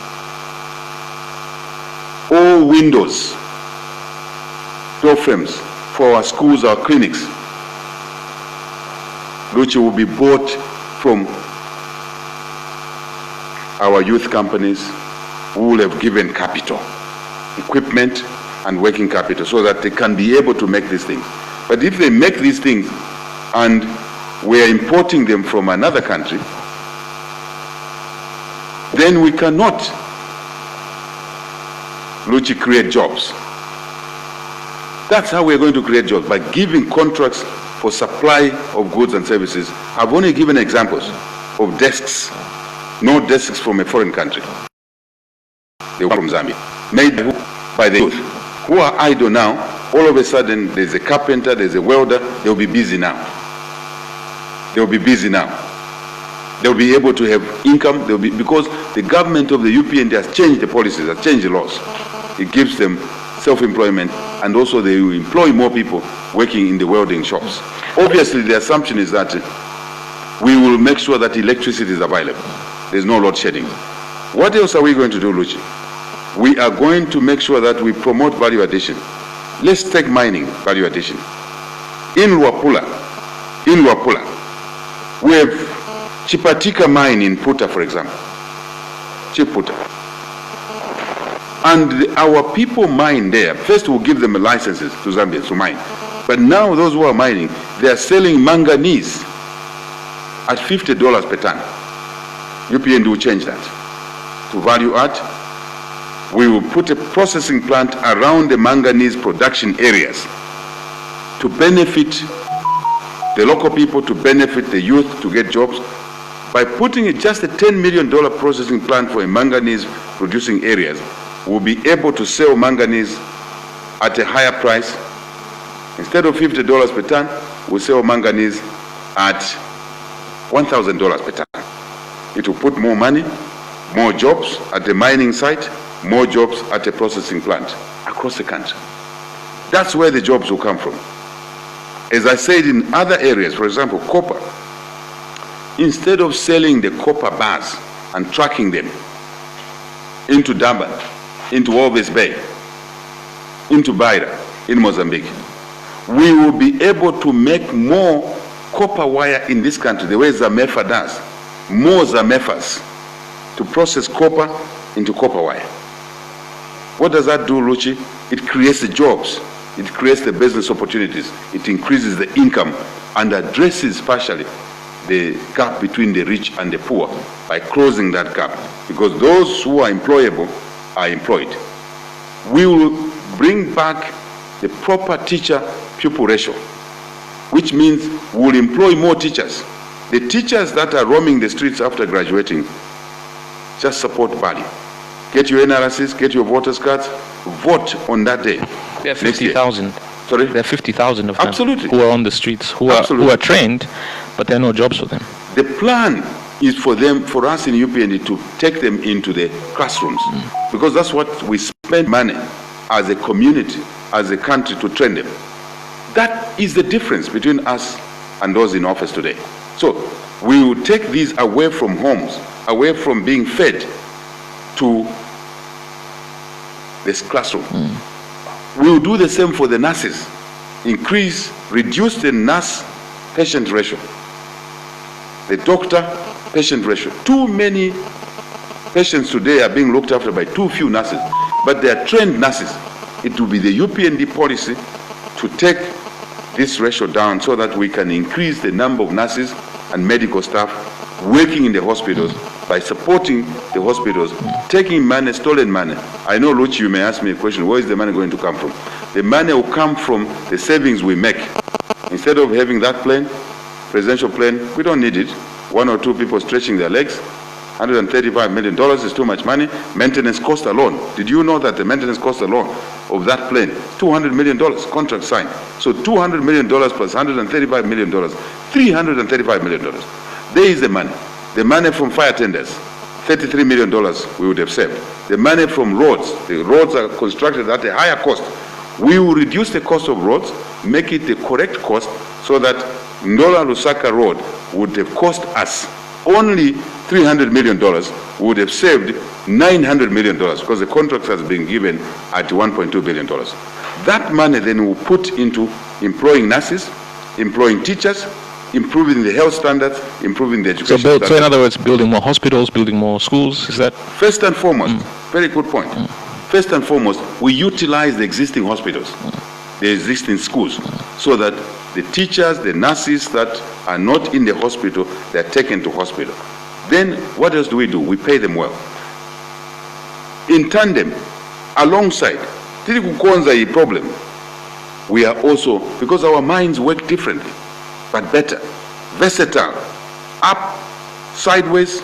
all windows, door frames for our schools, our clinics, which will be bought from our youth companies who will have given capital, equipment and working capital so that they can be able to make these things. But if they make these things and we are importing them from another country, then we cannot Luchi, create jobs. That's how we're going to create jobs, by giving contracts for supply of goods and services. I've only given examples of desks, no desks from a foreign country. They were from Zambia, made by the youth, who are idle now. All of a sudden, there's a carpenter, there's a welder, they'll be busy now. They'll be busy now. They'll be able to have income, because the government of the UPND has changed the policies, has changed the laws. It gives them self-employment, and also they will employ more people working in the welding shops. Obviously, the assumption is that we will make sure that electricity is available. There's no load shedding. What else are we going to do, Luchi? We are going to make sure that we promote value addition. Let's take mining, value addition. In Luapula, we have Chipatika mine in Puta, for example. Chiputa. And our people mine there. First, we'll give them licenses to Zambia to mine. But now those who are mining, they are selling manganese at $50 per ton. UPND will change that to value add. We will put a processing plant around the manganese production areas to benefit the local people, to benefit the youth, to get jobs. By putting just a $10 million processing plant for a manganese producing areas, we'll be able to sell manganese at a higher price. Instead of $50 per ton, we'll sell manganese at $1,000 per ton. It will put more money, more jobs at the mining site, more jobs at a processing plant across the country. That's where the jobs will come from. As I said, in other areas, for example, copper, instead of selling the copper bars and tracking them into Durban, into Walvis Bay, into Beira, in Mozambique, we will be able to make more copper wire in this country, the way Zamefa does, more Zamefas, to process copper into copper wire. What does that do, Luchi? It creates the jobs, it creates the business opportunities, it increases the income, and addresses partially the gap between the rich and the poor by closing that gap, because those who are employable are employed. We will bring back the proper teacher-pupil ratio, which means we will employ more teachers. The teachers that are roaming the streets after graduating, just support value. Get your NRSs, get your voters' cards, vote on that day. There are 50,000. Sorry? There are 50,000 of them. Absolutely. Who are on the streets, who are trained, but there are no jobs for them. The plan is for us in UPND to take them into the classrooms, because that's what we spend money as a community, as a country, to train them. That is the difference between us and those in office today. So we will take these away from homes, away from being fed, to this classroom. We will do the same for the nurses. Reduce the nurse-patient ratio, the doctor-patient ratio. Too many patients today are being looked after by too few nurses, but they are trained nurses. It will be the UPND policy to take this ratio down so that we can increase the number of nurses and medical staff working in the hospitals by supporting the hospitals, taking money, stolen money. I know, Luchi, you may ask me a question, where is the money going to come from? The money will come from the savings we make. Instead of having that plane, presidential plane, we don't need it. One or two people stretching their legs. $135 million is too much money. Maintenance cost alone. Did you know that the maintenance cost alone of that plane, $200 million, contract signed. So $200 million plus $135 million, $335 million. There is the money. The money from fire tenders, $33 million we would have saved. The money from roads, the roads are constructed at a higher cost. We will reduce the cost of roads, make it the correct cost, so that Ndola Lusaka Road would have cost us only $300 million, we would have saved $900 million, because the contract has been given at $1.2 billion. That money then will put into employing nurses, employing teachers, improving the health standards, improving the education standards. So in other words, building more hospitals, building more schools, is that? First and foremost, very good point. First and foremost, we utilize the existing hospitals, the existing schools, so that the teachers, the nurses that are not in the hospital, they're taken to hospital. Then what else do? We pay them well. In tandem, alongside tiri kukonza a problem, we are also, because our minds work differently, but better, versatile, up, sideways,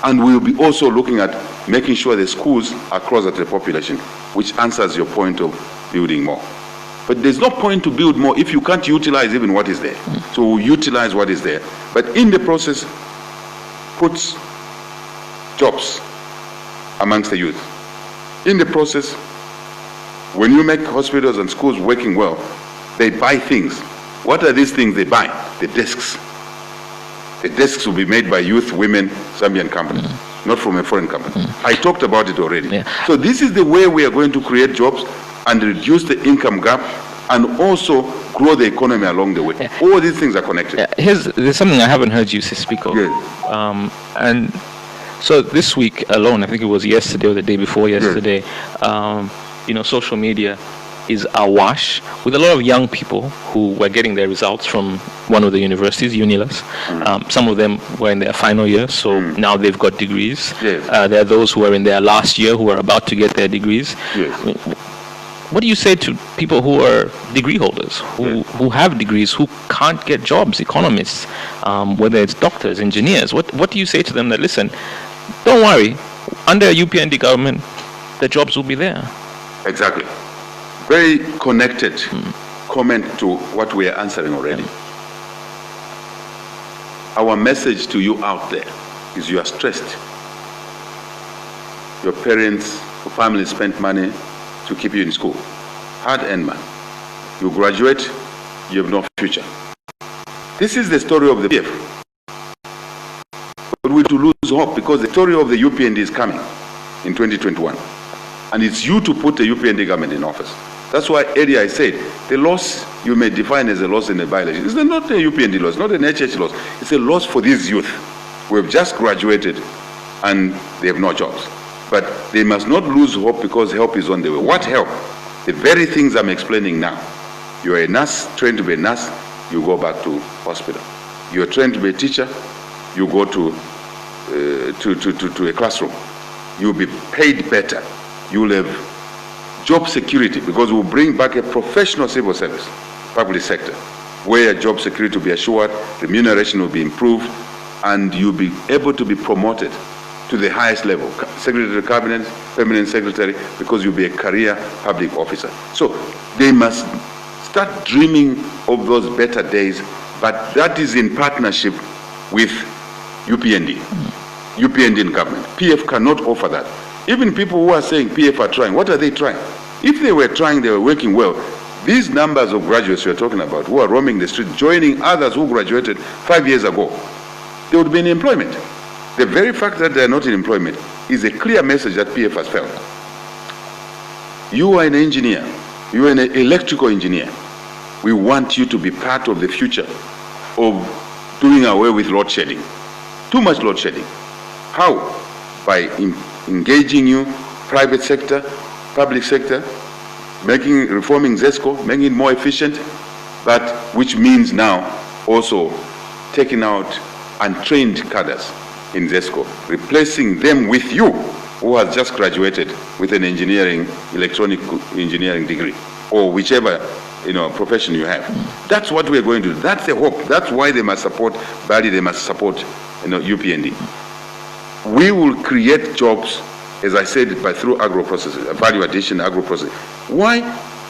and we will be also looking at making sure the schools are closer to the population, which answers your point of building more. But there's no point to build more if you can't utilize even what is there. So we'll utilize what is there, but in the process, puts jobs amongst the youth. In the process, when you make hospitals and schools working well, they buy things. What are these things they buy? The desks. The desks will be made by youth, women, Zambian companies, not from a foreign company. I talked about it already. Yeah. So this is the way we are going to create jobs and reduce the income gap and also grow the economy along the way. Yeah. All these things are connected. There's something I haven't heard you speak of. Yes. And so this week alone, I think it was yesterday or the day before yesterday, social media is awash with a lot of young people who were getting their results from one of the universities, Unilas. Some of them were in their final year, so now they've got degrees. Yes. There are those who are in their last year who are about to get their degrees. Yes. I mean, what do you say to people who are degree holders, who have degrees, who can't get jobs, economists, whether it's doctors, engineers? What do you say to them that, listen, don't worry, under a UPND government, the jobs will be there? Exactly. Very connected comment to what we are answering already. Our message to you out there is you are stressed. Your parents, your family spent money to keep you in school. Hard-earned man. You graduate, you have no future. This is the story of the PF. But we're to lose hope because the story of the UPND is coming in 2021. And it's you to put the UPND government in office. That's why earlier I said, the loss you may define as a loss in the by-election. It's not a UPND loss, not an HH loss. It's a loss for these youth who have just graduated and they have no jobs. But they must not lose hope because help is on the way. What help? The very things I'm explaining now. You're a nurse, trained to be a nurse, you go back to hospital. You're trained to be a teacher, you go to a classroom. You'll be paid better. You'll have job security because we'll bring back a professional civil service, public sector, where job security will be assured, remuneration will be improved, and you'll be able to be promoted to the highest level, Secretary of Cabinet, Permanent Secretary, because you'll be a career public officer. So they must start dreaming of those better days, but that is in partnership with UPND, UPND government. PF cannot offer that. Even people who are saying PF are trying, what are they trying? If they were trying, they were working well. These numbers of graduates you're talking about who are roaming the street, joining others who graduated 5 years ago, they would be in employment. The very fact that they are not in employment is a clear message that PF has failed. You are an engineer. You are an electrical engineer. We want you to be part of the future of doing away with load shedding. Too much load shedding. How? By engaging you, private sector, public sector, reforming ZESCO, making it more efficient, but which means now also taking out untrained cadres in ZESCO, replacing them with you, who has just graduated with an electronic engineering degree, or whichever profession you have. That's what we're going to do. That's the hope. That's why they must support Bali, they must support UPND. We will create jobs, as I said, through agro-processing, value addition, agro-processing. Why?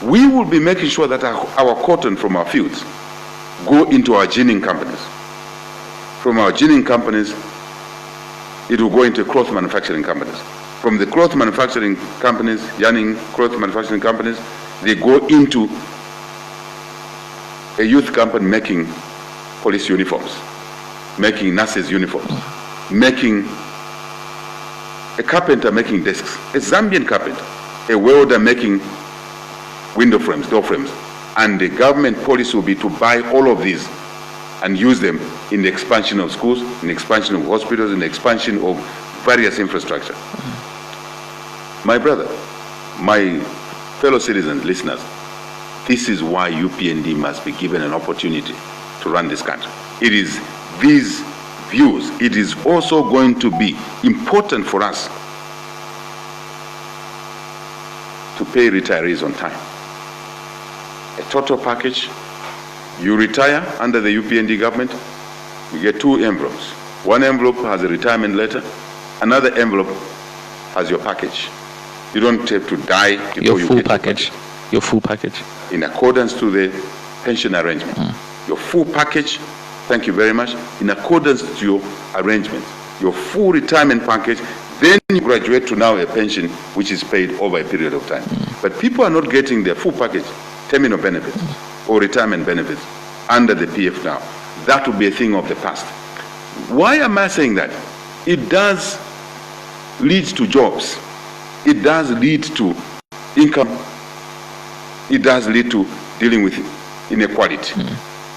We will be making sure that our cotton from our fields go into our ginning companies. From our ginning companies, it will go into cloth manufacturing companies. From the cloth manufacturing companies, yarning cloth manufacturing companies, they go into a youth company making police uniforms, making nurses uniforms, making a carpenter making desks, a Zambian carpenter, a welder making window frames, door frames. And the government policy will be to buy all of these and use them in the expansion of schools, in the expansion of hospitals, in the expansion of various infrastructure. My brother, my fellow citizens, listeners, this is why UPND must be given an opportunity to run this country. It is these views. It is also going to be important for us to pay retirees on time. A total package. You retire under the UPND government, you get 2 envelopes. One envelope has a retirement letter, another envelope has your package. You don't have to die before Your you full get package. Your full package. in accordance to the pension arrangement. Your full package, thank you very much, in accordance to your arrangement. Your full retirement package, then you graduate to now a pension which is paid over a period of time. But people are not getting their full package, terminal benefits or retirement benefits under the PF now. That will be a thing of the past. Why am I saying that? It does lead to jobs. It does lead to income. It does lead to dealing with inequality,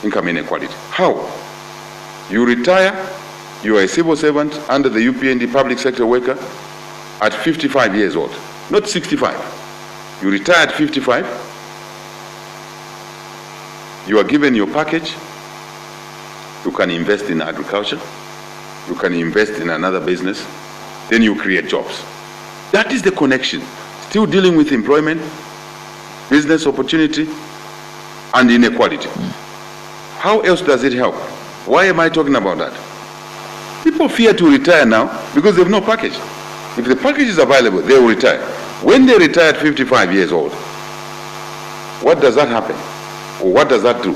income inequality. How? You retire, you are a civil servant under the UPND public sector worker at 55 years old, not 65. You retire at 55, you are given your package, you can invest in agriculture, you can invest in another business, then you create jobs. That is the connection. Still dealing with employment, business opportunity, and inequality. How else does it help? Why am I talking about that? People fear to retire now because they have no package. If the package is available, they will retire. When they retire at 55 years old, what does that happen? Or what does that do?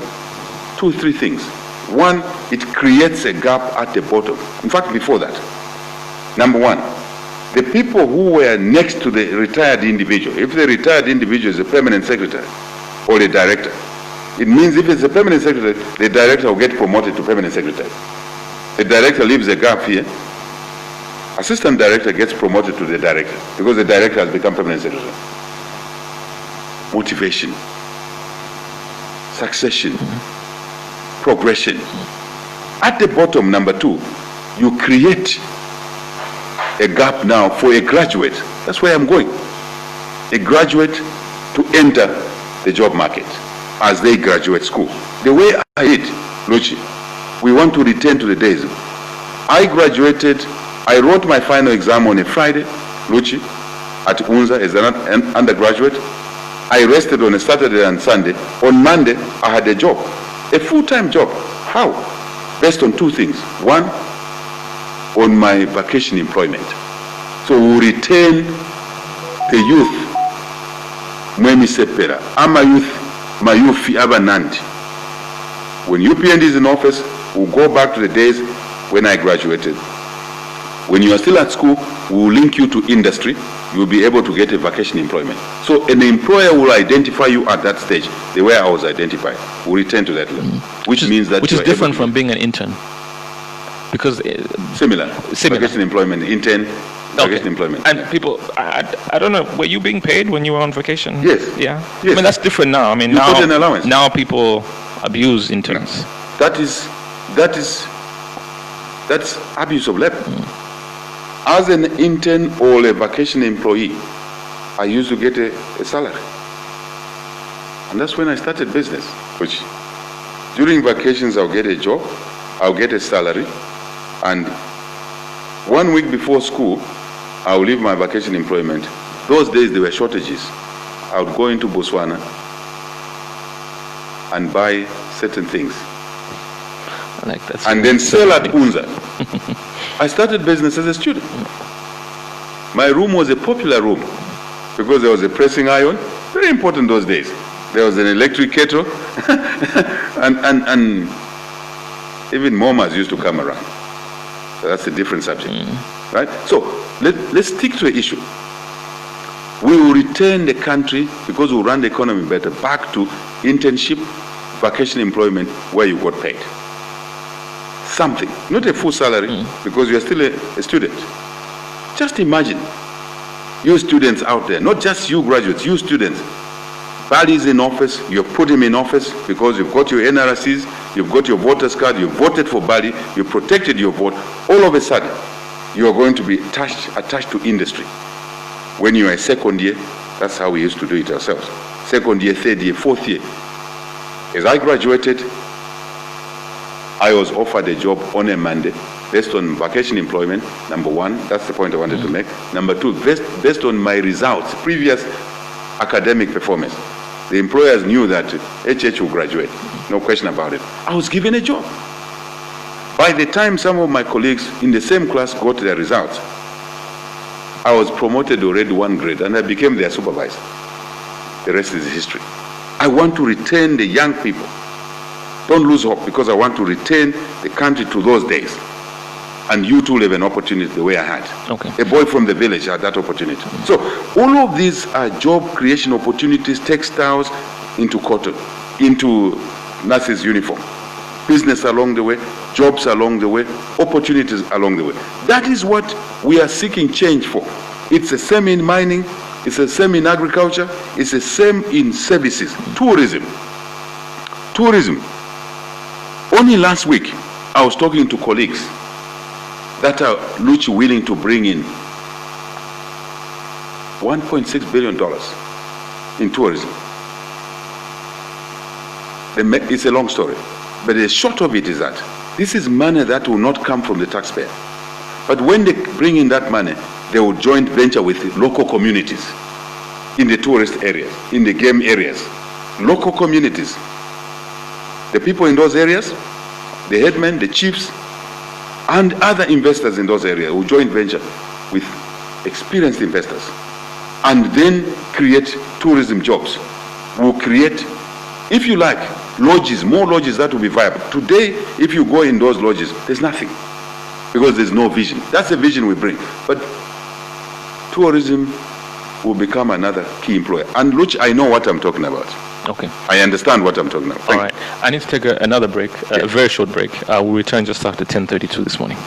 2, 3 things. One, it creates a gap at the bottom. In fact, before that, number one, the people who were next to the retired individual, if the retired individual is a permanent secretary or a director, it means if it's a permanent secretary, the director will get promoted to permanent secretary. The director leaves a gap here. Assistant director gets promoted to the director because the director has become permanent secretary. Motivation, succession, progression. At the bottom, number 2, you create a gap now for a graduate. That's where I'm going. A graduate to enter the job market as they graduate school. The way I did, Luchi, we want to return to the days. I graduated, I wrote my final exam on a Friday, Luchi, at UNZA as an undergraduate. I rested on a Saturday and Sunday. On Monday, I had a job, a full-time job. How? Based on 2 things. One, on my vacation employment. So we retain the youth, Mwemi Sepera, ama youth, mayufi abanandi. When UPND is in office, we'll go back to the days when I graduated. When you are still at school, we'll link you to industry. You'll be able to get a vacation employment. So an employer will identify you at that stage, the way I was identified. We'll return to that level, which means that which is different from being an intern. Because similar. Vacation employment, intern, vacation employment. And people, I don't know, were you being paid when you were on vacation? Yes. Yeah. Yes. I mean, that's different now. I mean, You got an allowance. now people abuse interns. That's abuse of labor. As an intern or a vacation employee, I used to get a salary. And that's when I started business, which during vacations I'll get a job, I'll get a salary, and 1 week before school, I'll leave my vacation employment. Those days there were shortages. I would go into Botswana and buy certain things. Like that. And then sell at UNZA. I started business as a student. My room was a popular room because there was a pressing iron, very important those days. There was an electric kettle, and even MoMAs used to come around. So that's a different subject, right? So let's stick to the issue. We will return the country, because we'll run the economy better, back to internship, vacation employment, where you got paid. Something, not a full salary, because you're still a student. Just imagine, you students out there, not just you graduates, you students. Bali is in office, you've put him in office because you've got your NRCs, you've got your voters card, you voted for Bali, you protected your vote. All of a sudden, you are going to be attached to industry. When you are a second year, that's how we used to do it ourselves. Second year, third year, fourth year. As I graduated, I was offered a job on a Monday based on vacation employment, number 1, that's the point I wanted to make. Number 2, based on my results, previous academic performance. The employers knew that HH will graduate, no question about it. I was given a job. By the time some of my colleagues in the same class got their results, I was promoted already 1 grade and I became their supervisor. The rest is history. I want to return the young people. Don't lose hope, because I want to return the country to those days. And you too will have an opportunity the way I had. Okay. A boy from the village had that opportunity. So all of these are job creation opportunities, textiles into cotton, into nurses' uniform, business along the way, jobs along the way, opportunities along the way. That is what we are seeking change for. It's the same in mining, it's the same in agriculture, it's the same in services. Tourism. Only last week, I was talking to colleagues that are Luchi willing to bring in $1.6 billion in tourism. It's a long story, but the short of it is that this is money that will not come from the taxpayer. But when they bring in that money, they will joint venture with local communities in the tourist areas, in the game areas. Local communities. The people in those areas, the headmen, the chiefs, and other investors in those areas will joint venture with experienced investors and then create tourism jobs. Will create, if you like, lodges, more lodges that will be viable. Today, if you go in those lodges, there's nothing because there's no vision. That's the vision we bring. But tourism will become another key employer. And Luch, I know what I'm talking about. Okay. I understand what I'm talking about. All right. I need to take another break, a very short break. We'll return just after 10:32 this morning.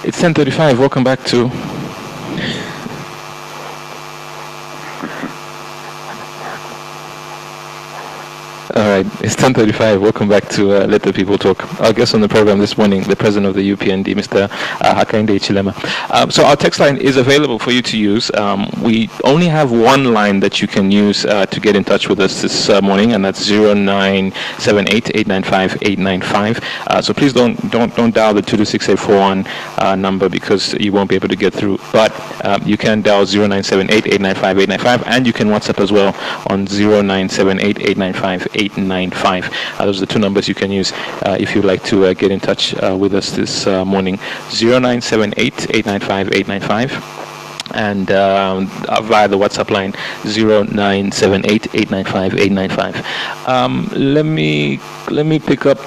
It's 10:35. Welcome back to. All right, it's 10:35. Welcome back to Let the People Talk. Our guest on the program this morning, the president of the UPND, Mr. Hakainde Hichilema. So our text line is available for you to use. We only have one line that you can use to get in touch with us this morning, and that's 0978-895-895. So please don't dial the 226-841 number, because you won't be able to get through. But you can dial 0978-895-895, and you can WhatsApp as well on 0978-895-895. Those are the two numbers you can use if you'd like to get in touch with us this morning. 0978-895-895, and via the WhatsApp line 0978-895-895. Let me pick up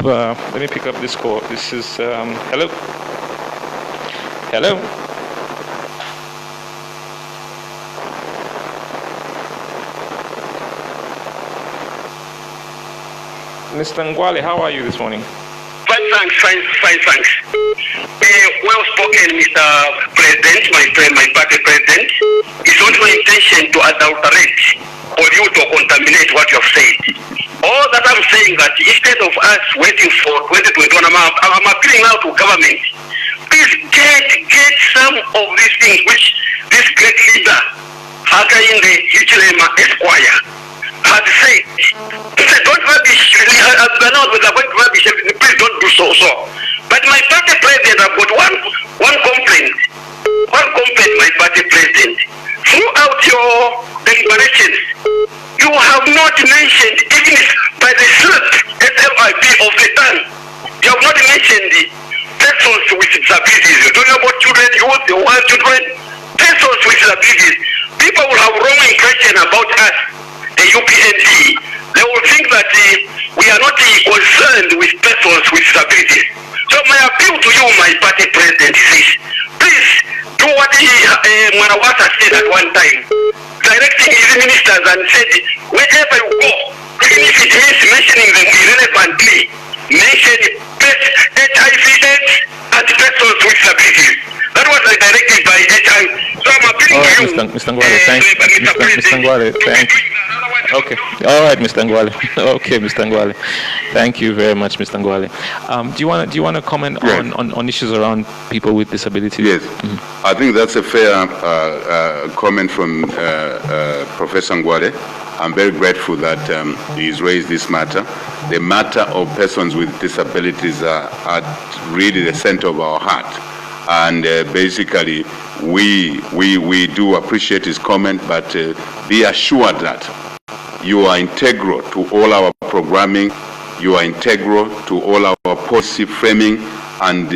this call. This is hello. Mr. Ngwale, how are you this morning? Fine, thanks. Well spoken, Mr. President, my party president. It's not my intention to adulterate or you to contaminate what you have said. All that I'm saying that instead of us waiting for 2021, I'm appealing now to government. Please get some of these things which this great leader, Hakainde Hichilema Esquire, had said. Don't rubbish. We are not going to rubbish. Please don't do so. But my party president, I've got one complaint. My party president. Throughout your deliberations, you have not mentioned, even by the slip SLIP of the tongue, you have not mentioned the persons with disabilities. You're talking about children, youth, the wild children, persons with disabilities. People will have wrong impression about us, the UPND. They will think that we are not concerned with persons with disabilities. So my appeal to you, my party president, is this. Please do what Manawasa said at one time, directing his ministers and said, wherever you go, even if it means mentioning them irrelevantly, mention HIV/AIDS and persons with disabilities. That was directed by HIV. So I'm appealing to you, Mr. Ngwale, thanks. Mr. Ngwale, thanks. Okay. All right, Mr. Ngwale. Okay, Mr. Ngwale. Thank you very much, Mr. Ngwale. Do you want to comment on issues around people with disabilities? Yes. I think that's a fair comment from Professor Ngwale. I'm very grateful that he's raised this matter. The matter of persons with disabilities are at really the center of our heart. And basically, we do appreciate his comment, but be assured that you are integral to all our programming, you are integral to all our policy framing and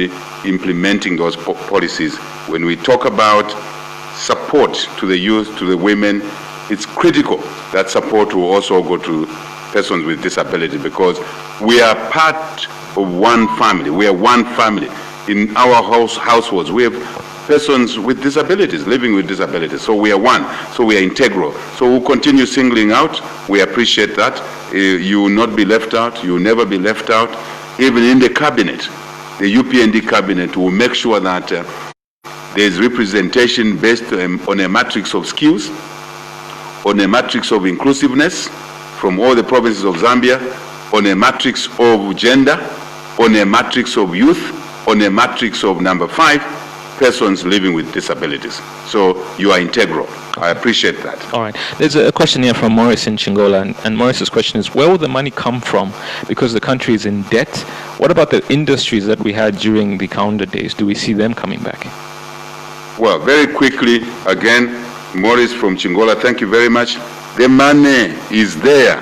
implementing those policies. When we talk about support to the youth, to the women, it's critical that support will also go to persons with disability, because we are part of one family. We are one family. In our households, we have persons with disabilities, living with disabilities. So we are one, so we are integral. So we'll continue singling out. We appreciate that. You will not be left out. You will never be left out. Even in the cabinet, the UPND cabinet will make sure that there is representation based on a matrix of skills, on a matrix of inclusiveness from all the provinces of Zambia, on a matrix of gender, on a matrix of youth, on a matrix of number 5, persons living with disabilities. So you are integral. I appreciate that. All right. There's a question here from Morris in Chingola, and Morris's question is, where will the money come from? Because the country is in debt. What about the industries that we had during the Kaunda days? Do we see them coming back? Well, very quickly, again, Morris from Chingola, thank you very much. The money is there.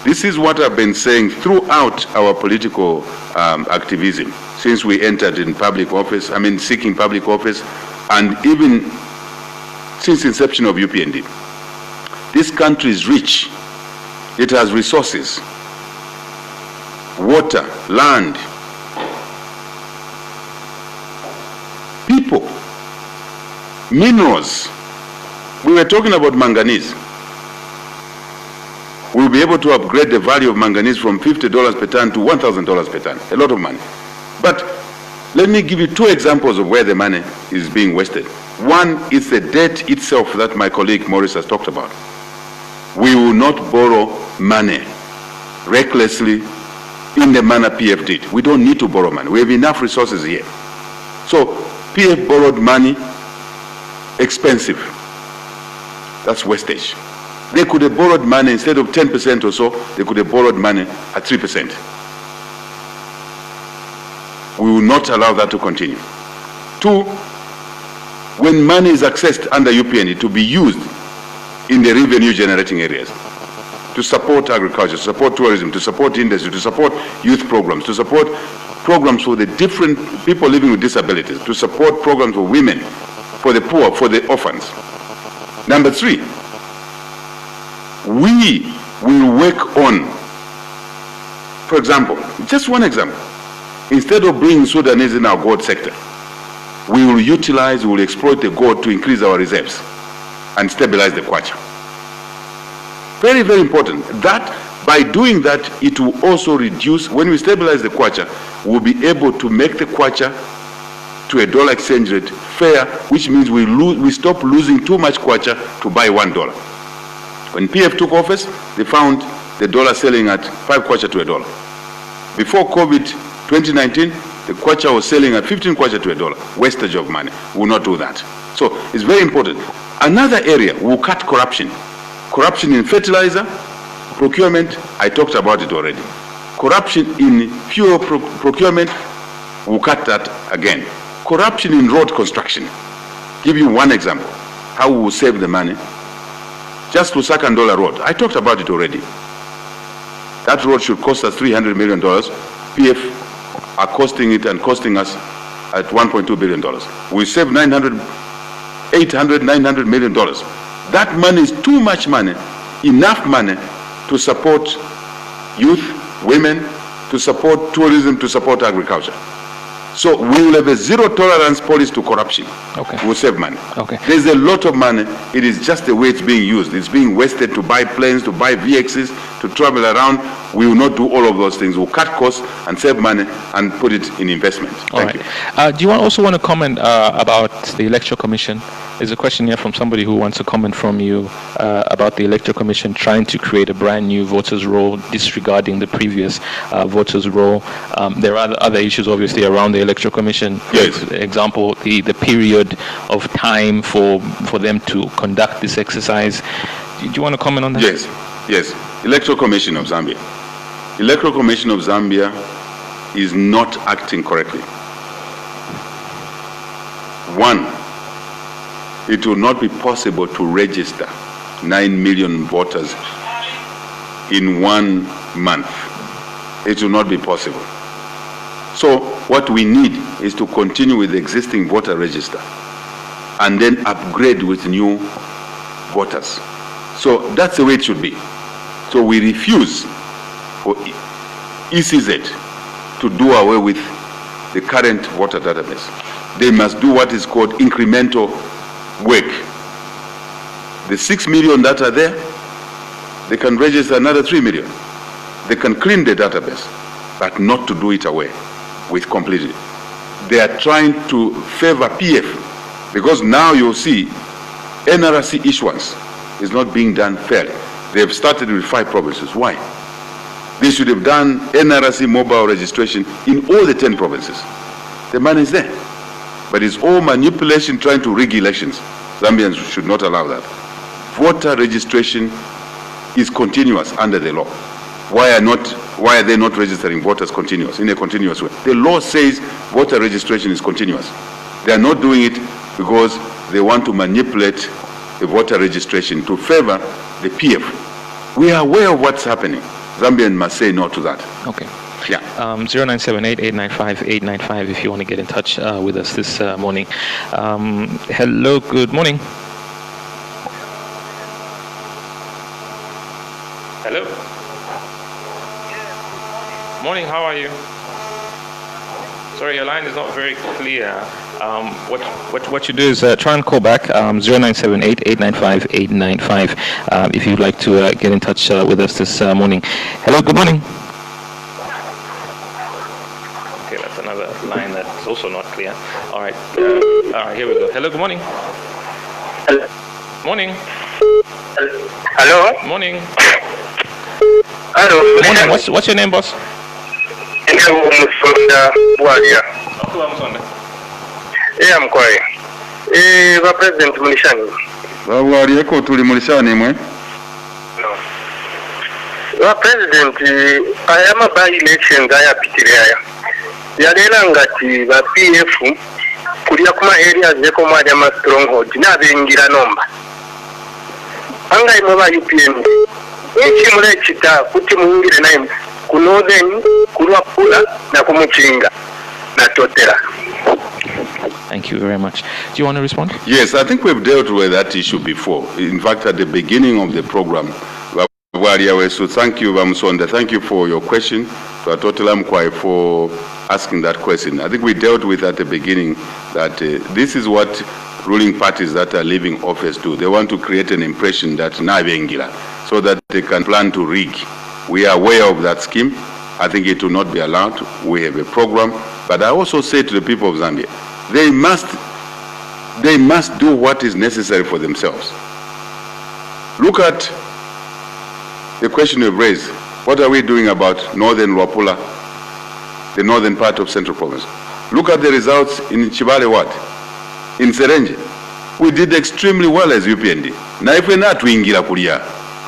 This is what I've been saying throughout our political activism since we entered in public office, seeking public office, and even since inception of UPND. This country is rich. It has resources, water, land, people, minerals. We were talking about manganese. We'll be able to upgrade the value of manganese from $50 per ton to $1,000 per ton. A lot of money. But Let me give you two examples of where the money is being wasted. One is the debt itself that my colleague Maurice has talked about. We will not borrow money recklessly in the manner PF did. We don't need to borrow money. We have enough resources here. So PF borrowed money, expensive. That's wastage. They could have borrowed money instead of 10% or so, they could have borrowed money at 3%. We will not allow that to continue. Two, when money is accessed under UPND to be used in the revenue generating areas, to support agriculture, to support tourism, to support industry, to support youth programs, to support programs for the different people living with disabilities, to support programs for women, for the poor, for the orphans. Number three, we will work on, for example, just one example, instead of bringing Sudanese in our gold sector, we will utilize, we will exploit the gold to increase our reserves and stabilize the Kwacha. Very, very important. That, by doing that, it will also reduce, when we stabilize the Kwacha, we'll be able to make the Kwacha to a dollar exchange rate fair, which means we stop losing too much Kwacha to buy $1. When PF took office, they found the dollar selling at 5 Kwacha to $1. Before COVID 2019, the Kwacha was selling at 15 Kwacha to $1. Wastage of money. We will not do that. So it's very important. Another area, we will cut corruption. Corruption in fertilizer, procurement, I talked about it already. Corruption in fuel procurement, we'll cut that again. Corruption in road construction. Give you one example, how we will save the money. Just to Sakandola Road, I talked about it already. That road should cost us $300 million. PF are costing it and costing us at $1.2 billion. We save $900 million. That money is too much money, enough money to support youth, women, to support tourism, to support agriculture. So we will have a zero tolerance policy to corruption. Okay. We'll save money. Okay. There's a lot of money. It is just the way it's being used. It's being wasted to buy planes, to buy VXs, to travel around. We will not do all of those things. We'll cut costs and save money and put it in investment. Thank you. Do you also want to comment about the Electoral Commission? There's a question here from somebody who wants to comment from you about the Electoral Commission trying to create a brand new voters' roll, disregarding the previous voters' roll. There are other issues, obviously, around the Electoral Commission. Yes. For example, the period of time for them to conduct this exercise. Do you want to comment on that? Yes, yes. Electoral Commission of Zambia. Electoral Commission of Zambia is not acting correctly. One, it will not be possible to register 9 million voters in 1 month. It will not be possible. So what we need is to continue with the existing voter register and then upgrade with new voters. So that's the way it should be. So we refuse for ECZ to do away with the current voter database. They must do what is called incremental work. The 6 million that are there, they can register another 3 million. They can clean the database, but not to do it away with completely. They are trying to favor PF, because now you'll see NRC issuance is not being done fairly. They have started with 5 provinces. Why? They should have done NRC mobile registration in all the 10 provinces. The money is there. But it's all manipulation trying to rig elections. Zambians should not allow that. Voter registration is continuous under the law. Why are they not registering voters continuous, in a continuous way? The law says voter registration is continuous. They are not doing it because they want to manipulate the voter registration to favor the PF. We are aware of what's happening. Zambians must say no to that. Okay. Yeah. 0978-895-895 if you want to get in touch with us this morning. Hello, good morning. Hello. Morning, how are you? Sorry, your line is not very clear. What you do is try and call back 0978-895-895 if you'd like to get in touch with us this morning. Hello, good morning. Okay, that's another line that also not clear. All right, here we go. Hello, good morning. Hello. Morning. Hello. Morning. Hello. Morning. What's your name, boss? Yeah, I'm quiet. The President Mulishani. Babwalieko tuli mulishani mwe. The President, ayama by elections ayapitiraya. Yalera ngati ba PF kulia kuma areas yeko mwaja ma stronghold na bengira nomba. Anga imwe ba UPM. Ichi mule chita kuti muingire naye ku Northern, ku Lwapula na ku Muchinga na Totera. Thank you very much. Do you want to respond? Yes, I think we've dealt with that issue before. In fact, at the beginning of the program, so thank you, Bamsonda. Thank you for your question. To Atotela Mkwai for asking that question. I think we dealt with at the beginning that this is what ruling parties that are leaving office do. They want to create an impression that Nabengila, so that they can plan to rig. We are aware of that scheme. I think it will not be allowed. We have a program. But I also say to the people of Zambia, they must do what is necessary for themselves. Look at the question you've raised. What are we doing about Northern Lwapula, the northern part of Central Province? Look at the results in Chibale Ward, in Serenje. We did extremely well as UPND. Now if we're not Wingira Kulia,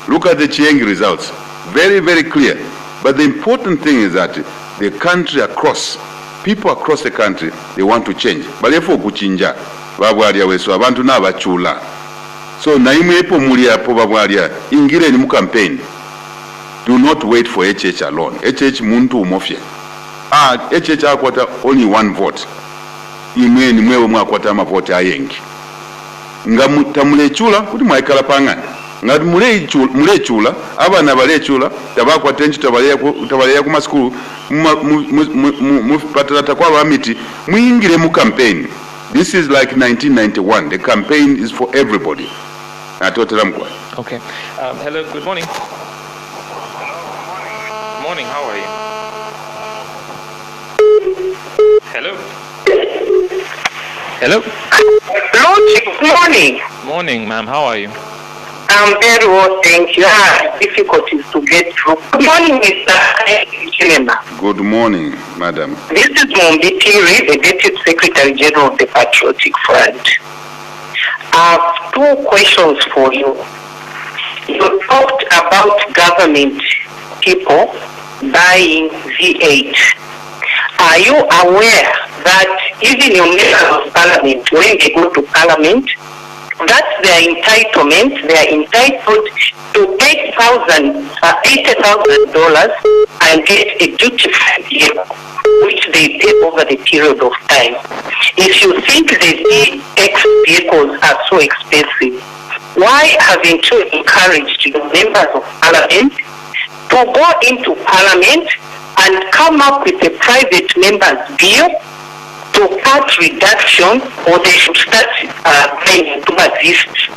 look at the Chiengi results. Very, very clear. But the important thing is that the country across, people across the country, they want to change. But if we kuchinja, babwalia weso abantu na bachula. So na imwe epo mulia po babwalia, ingire ni mu campaign. Do not wait for HH alone. HH muntu umofye. HH akwata only one vote. Imwe ni mwewe mwakwata amavote ayengi. Nga tamulechula kuti mwaikala pangani. Nga mulechula abana balechula tabakwata enchi tabalya ku maskulu mupatalata kwa bamiti mwingire mu campaign. This is like 1991. The campaign is for everybody. Okay. Hello, good morning. Morning, how are you? Hello? Hello? Hello, good morning. Morning, ma'am, how are you? I'm very well, thank you. Difficulties to get through. Good morning, Mr. Chilema. Good morning, madam. This is Mombitiri, the Deputy Secretary General of the Patriotic Front. I have two questions for you. You talked about government people buying V8. Are you aware that even your members of parliament, when they go to parliament, that's their entitlement? They are entitled to $80,000 and get a duty-free vehicle, which they pay over the period of time. If you think the DX vehicles are so expensive, why haven't you encouraged your members of parliament to go into parliament and come up with a private member's bill to cut reduction, or they should start paying to assist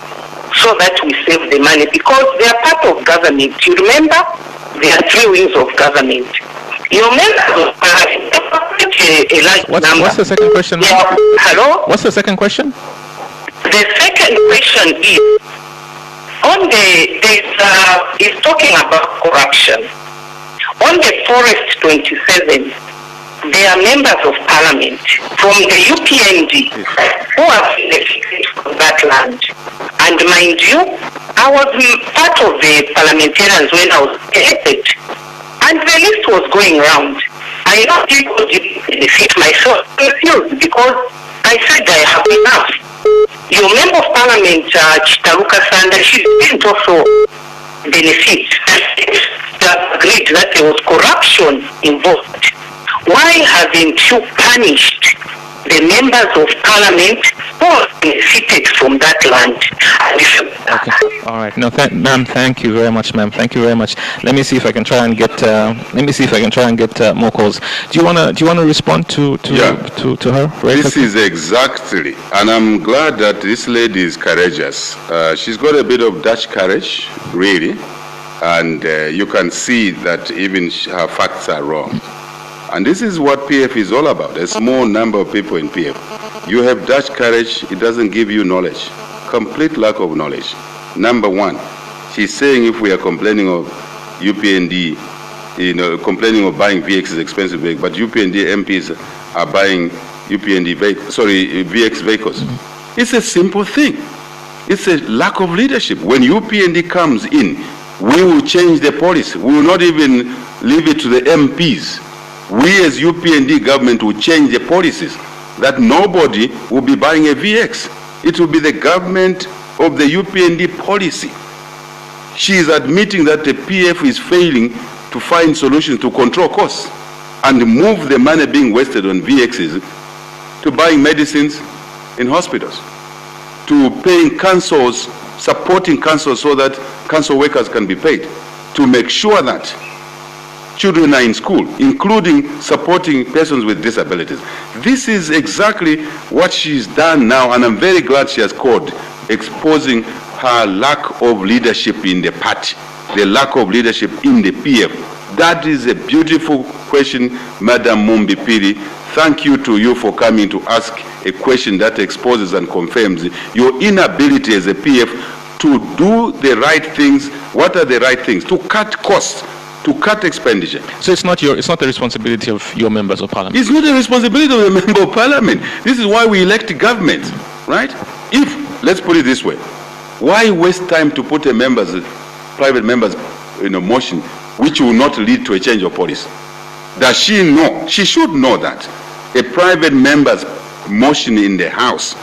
so that we save the money, because they are part of government. You remember, there are three wings of government. Your members of parliament, a large number. What's the second question? Yeah. Hello? What's the second question? The second question is, is talking about corruption. On the Forest 27, there are members of parliament from the UPND who have benefited from that land. And mind you, I was part of the parliamentarians when I was elected. And the list was going round. I know people didn't benefit myself. I refused because I said I have enough. Your member of parliament, Chitaruka Sanda, she didn't also benefit. Agreed that there was corruption involved. Why haven't you punished the members of parliament who benefited from that land? Okay. All right. No, ma'am. Thank you very much, ma'am. Thank you very much. Let me see if I can try and get. More calls. Do you wanna respond to her? Right? This is exactly, and I'm glad that this lady is courageous. She's got a bit of Dutch courage, really, and you can see that even her facts are wrong. And this is what PF is all about, a small number of people in PF. You have Dutch courage, it doesn't give you knowledge. Complete lack of knowledge. Number one, she's saying if we are complaining of UPND, complaining of buying VX expensive vehicles, but UPND MPs are buying VX vehicles. It's a simple thing. It's a lack of leadership. When UPND comes in, we will change the policy. We will not even leave it to the MPs. We as UPND government will change the policies that nobody will be buying a VX. It will be the government of the UPND policy. She is admitting that the PF is failing to find solutions to control costs and move the money being wasted on VXs to buying medicines in hospitals, to paying councils, supporting councils so that council workers can be paid, to make sure that children are in school, including supporting persons with disabilities. This is exactly what she's done now, and I'm very glad she has called, exposing her lack of leadership in the party, the lack of leadership in the PF. That is a beautiful question, Madam Mumbi Piri. Thank you to you for coming to ask a question that exposes and confirms your inability as a PF to do the right things. What are the right things? To cut costs, to cut expenditure. So it's not the responsibility of your members of parliament. It's not the responsibility of the member of parliament. This is why we elect government, right? If, let's put it this way, why waste time to put a private members in a motion which will not lead to a change of policy? Does she know? She should know that. A private member's motion in the House.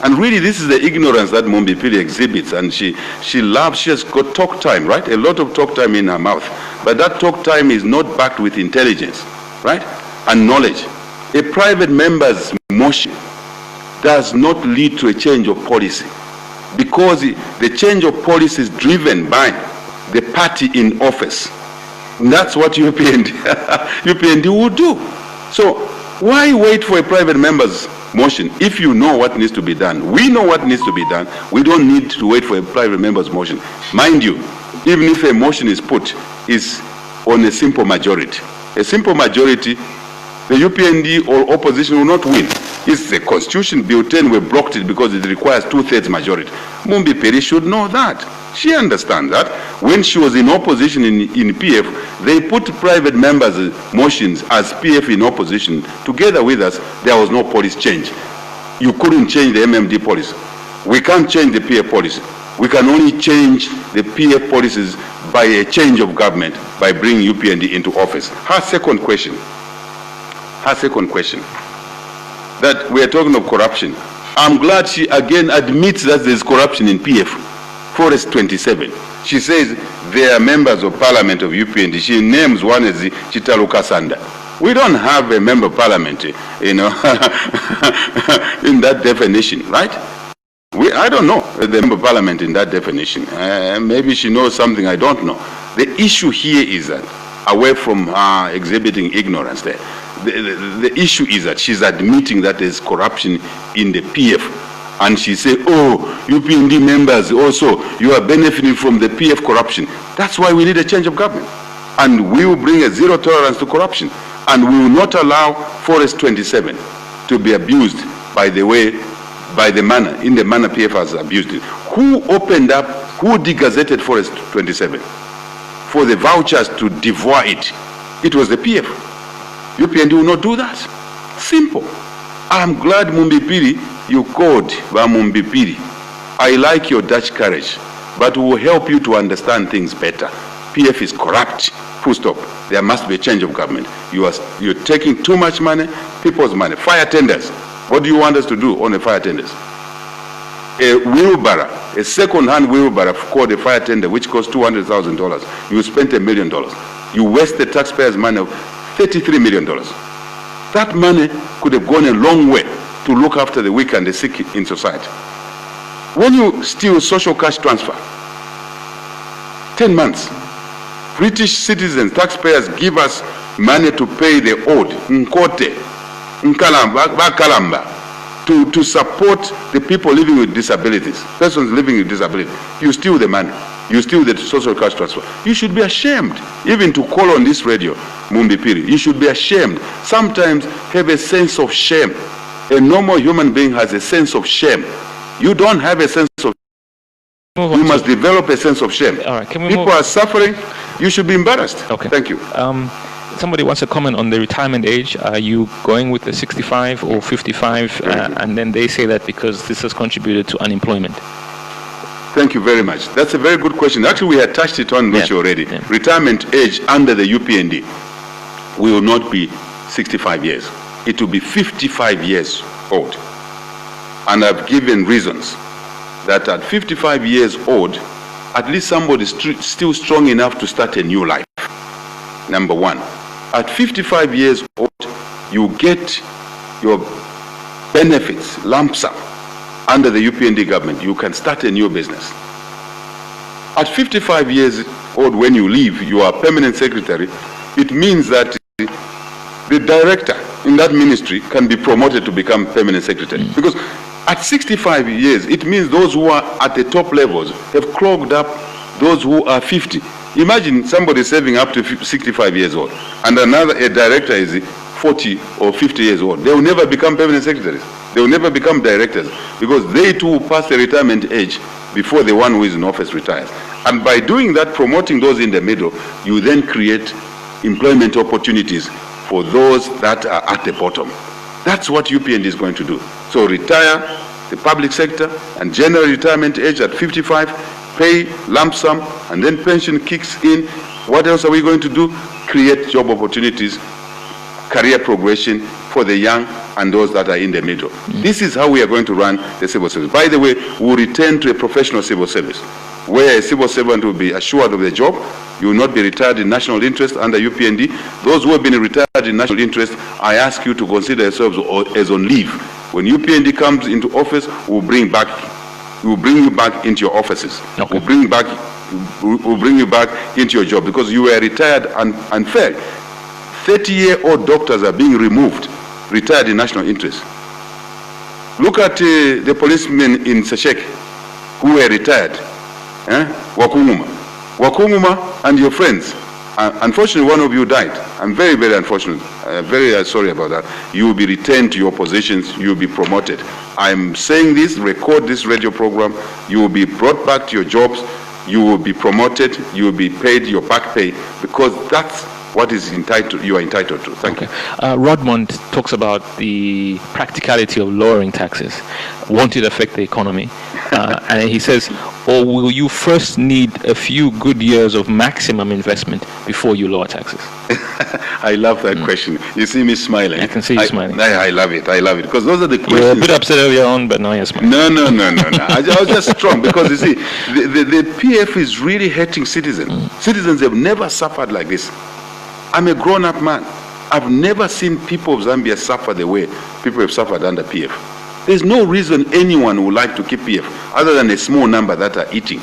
And really, this is the ignorance that Mumbi Piri exhibits, and she has got talk time, right? A lot of talk time in her mouth. But that talk time is not backed with intelligence, right? And knowledge. A private member's motion does not lead to a change of policy, because the change of policy is driven by the party in office. And that's what UPND will do. So why wait for a private member's motion if you know what needs to be done? We know what needs to be done. We don't need to wait for a private member's motion. Mind you, even if a motion is put, is on a simple majority. A simple majority, the UPND or opposition will not win. It's the Constitution Bill 10, we blocked it because it requires 2/3 majority. Mumbi Piri should know that. She understands that. When she was in opposition in PF, they put private members' motions as PF in opposition. Together with us, there was no policy change. You couldn't change the MMD policy. We can't change the PF policy. We can only change the PF policies by a change of government, by bringing UPND into office. Her second question, that we are talking of corruption. I'm glad she again admits that there's corruption in PF. Forest 27. She says they are members of parliament of UPND. She names one as Chitalu Kasanda. We don't have a member of parliament, in that definition, right? I don't know the member of parliament in that definition. Maybe she knows something I don't know. The issue here is that, away from her exhibiting ignorance there, the issue is that she's admitting that there's corruption in the PF. And she said, oh, UPND members also, you are benefiting from the PF corruption. That's why we need a change of government. And we will bring a zero tolerance to corruption. And we will not allow Forest 27 to be abused in the manner PF has abused it. Who degazetted Forest 27? For the vouchers to devour it. It was the PF. UPND will not do that. Simple. I'm glad Mumbi Piri, you called Mumbi Piri. I like your Dutch courage, but will help you to understand things better. PF is corrupt. Full stop. There must be a change of government. You're taking too much money, people's money. Fire tenders. What do you want us to do on the fire tenders? A wheelbarrow, a second-hand wheelbarrow called a fire tender, which costs $200,000. You spent $1 million. You waste the taxpayers' money of $33 million. That money could have gone a long way to look after the weak and the sick in society. When you steal social cash transfer, 10 months, British citizens, taxpayers give us money to pay the old, Nkote, Bakalamba. to support the people living with disabilities, persons living with disabilities. You steal the money. You steal the social cash transfer. You should be ashamed, even to call on this radio, Mumbipiri. You should be ashamed. Sometimes have a sense of shame. A normal human being has a sense of shame. You don't have a sense of shame. You must develop a sense of shame. All right, people are suffering. You should be embarrassed. Okay. Thank you. Somebody wants to comment on the retirement age. Are you going with the 65 or 55? And then they say that because this has contributed to unemployment. Thank you very much. That's a very good question. Actually, we had touched it on Lucy already. Yeah. Retirement age under the UPND will not be 65 years. It will be 55 years old. And I've given reasons that at 55 years old, at least somebody is still strong enough to start a new life. Number one. At 55 years old, you get your benefits, lump sum, under the UPND government. You can start a new business. At 55 years old, when you leave, you are permanent secretary. It means that the director in that ministry can be promoted to become permanent secretary. Because at 65 years, it means those who are at the top levels have clogged up those who are 50. Imagine somebody serving up to 65 years old, and a director is 40 or 50 years old. They will never become permanent secretaries. They will never become directors, because they too pass the retirement age before the one who is in office retires. And by doing that, promoting those in the middle, you then create employment opportunities for those that are at the bottom. That's what UPND is going to do. So retire the public sector and general retirement age at 55, pay lump sum, and then pension kicks in. What else are we going to do? Create job opportunities, career progression for the young and those that are in the middle. This is how we are going to run the civil service. By the way, we'll return to a professional civil service, where a civil servant will be assured of the job. You will not be retired in national interest under UPND. Those who have been retired in national interest, I ask you to consider yourselves as on leave. When UPND comes into office, we'll bring you back into your offices. Okay. We'll bring you back into your job, because you were retired unfair. 30-year-old doctors are being removed, retired in national interest. Look at the policemen in Sesheke who were retired. Wakunguma and your friends. Unfortunately, one of you died. I'm very, very unfortunate. Very sorry about that. You will be returned to your positions. You will be promoted. I'm saying this, record this radio program. You will be brought back to your jobs. You will be promoted. You will be paid your back pay, because that's what is you are entitled to. Thank you. Rodmond talks about the practicality of lowering taxes. Won't it affect the economy? And he says, or will you first need a few good years of maximum investment before you lower taxes? I love that question. You see me smiling. I can see you smiling. I love it. I love it. Because those are the questions. You were a bit upset earlier on, but now you're smiling. No. I was just strong, because you see, the PF is really hurting citizens. Citizens have never suffered like this. I'm a grown-up man. I've never seen people of Zambia suffer the way people have suffered under PF. There's no reason anyone would like to keep PF, other than a small number that are eating.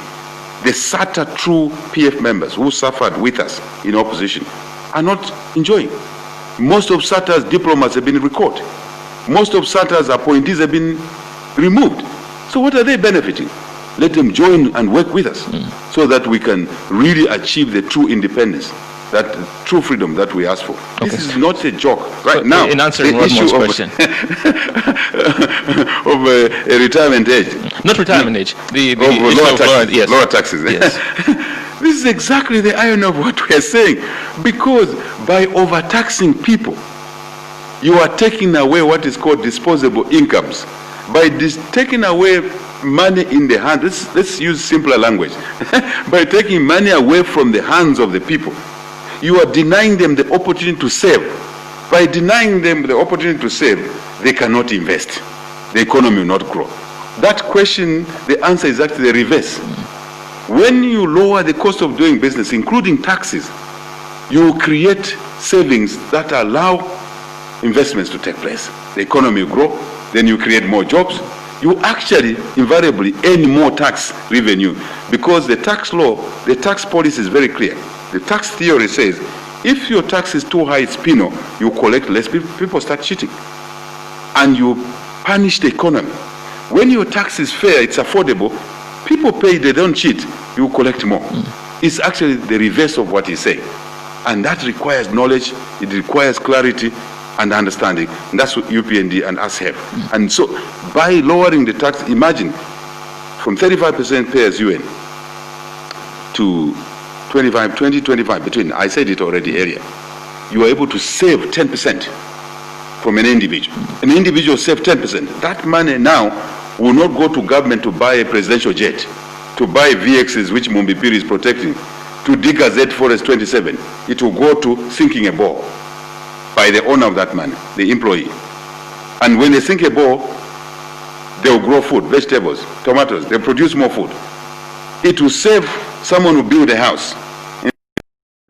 The SATA true PF members who suffered with us in opposition are not enjoying. Most of SATA's diplomats have been recalled. Most of SATA's appointees have been removed. So what are they benefiting? Let them join and work with us, so that we can really achieve the true independence, that true freedom that we ask for. Okay. This is not a joke. Right so now, in answering Rodmond's question, of a retirement age, not retirement age, the lower taxes. Yes. This is exactly the irony of what we are saying, because by overtaxing people, you are taking away what is called disposable incomes. By taking away money in the hand, let's use simpler language. By taking money away from the hands of the people, you are denying them the opportunity to save. By denying them the opportunity to save, they cannot invest. The economy will not grow. That question, the answer is actually the reverse. When you lower the cost of doing business, including taxes, you create savings that allow investments to take place. The economy will grow, then you create more jobs. You actually invariably earn more tax revenue, because the tax law, the tax policy is very clear. The tax theory says, if your tax is too high, it's penal, you collect less, people start cheating. And you punish the economy. When your tax is fair, it's affordable, people pay, they don't cheat, you collect more. It's actually the reverse of what he's saying. And that requires knowledge, it requires clarity and understanding. And that's what UPND and us have. And so by lowering the tax, imagine from 35% pay as UN to 25, between, I said it already earlier, you are able to save 10% from an individual. An individual save 10%. That money now will not go to government to buy a presidential jet, to buy VXs which Mumbipiri is protecting, to dig a Z Forest 27. It will go to sinking a bore by the owner of that money, the employee. And when they sink a bore, they will grow food, vegetables, tomatoes, they produce more food. It will save someone who build a house.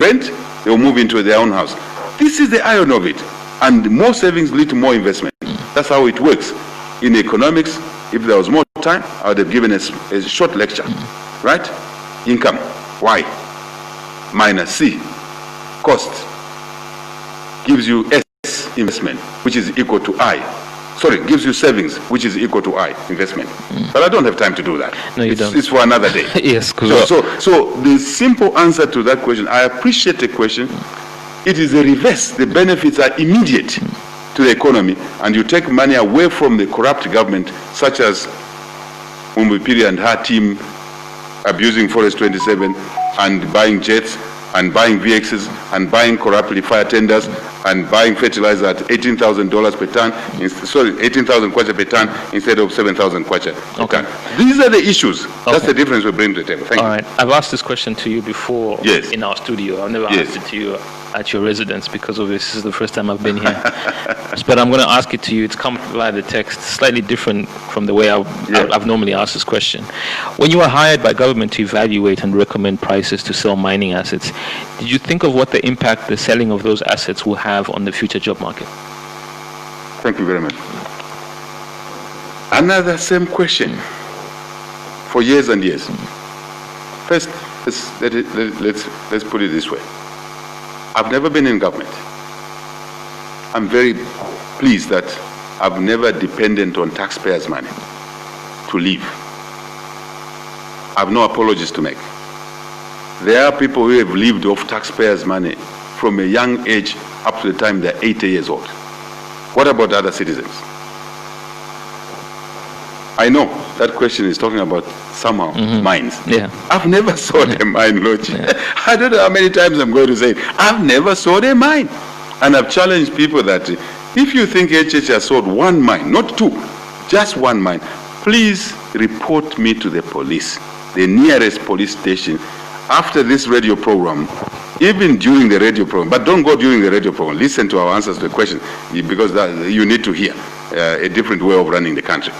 Rent, they will move into their own house. This is the iron of it. And more savings lead to more investment. That's how it works. In economics, if there was more time, I would have given a short lecture. Right? Income, Y, minus C, cost, gives you S, investment, which is equal to I. Sorry, gives you savings, which is equal to I, investment. But I don't have time to do that. No, you don't. It's for another day. Yes, so the simple answer to that question, I appreciate the question. It is a reverse. The benefits are immediate to the economy, and you take money away from the corrupt government, such as Mumbipiri and her team abusing Forest 27 and buying jets and buying VXs and buying corruptly fire tenders and buying fertilizer at $18,000 per ton, 18,000 kwacha per ton instead of 7,000 kwacha per ton. These are the issues. Okay. That's the difference we bring to the table. Thank you. All right. I've asked this question to you before in our studio. I've never asked it to you at your residence because this is the first time I've been here. But I'm going to ask it to you. It's come via the text, slightly different from the way I've normally asked this question. When you were hired by government to evaluate and recommend prices to sell mining assets, did you think of what the impact the selling of those assets will have on the future job market? Thank you very much. Another same question for years and years. First, let's put it this way. I've never been in government. I'm very pleased that I've never depended on taxpayers' money to live. I have no apologies to make. There are people who have lived off taxpayers' money from a young age up to the time they're 80 years old. What about other citizens? I know that question is talking about somehow mines. Yeah. I've never sold a mine, Lord. I don't know how many times I'm going to say it. I've never sold a mine. And I've challenged people that if you think HH has sold one mine, not two, just one mine, please report me to the police, the nearest police station, after this radio program, even during the radio program. But don't go during the radio program. Listen to our answers to the question, because you need to hear a different way of running the country.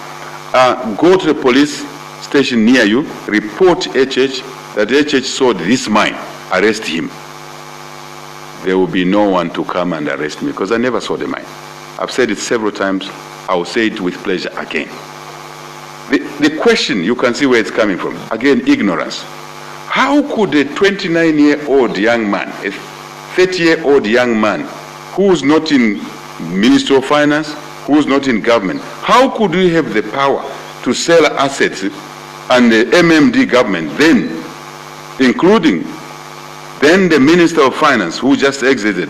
Go to the police station near you, report HH that HH sold this mine, arrest him. There will be no one to come and arrest me because I never sold a mine. I've said it several times. I will say it with pleasure again. The question, you can see where it's coming from. Again, ignorance. How could a 29-year-old young man, a 30-year-old young man who's not in Ministry of Finance, who's not in government, how could we have the power to sell assets and the MMD government then, including then the Minister of Finance who just exited,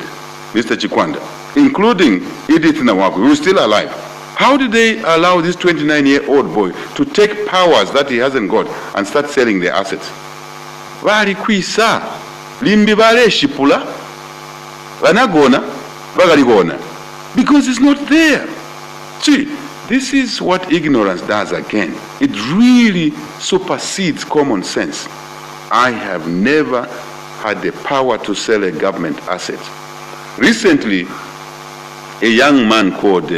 Mr. Chikwanda, including Edith Nawaku, who's still alive. How did they allow this 29-year-old boy to take powers that he hasn't got and start selling their assets? Vari kwisa, limbi vale shipula, vanagona, vagaligona, because it's not there. See, this is what ignorance does again. It really supersedes common sense. I have never had the power to sell a government asset. Recently, a young man called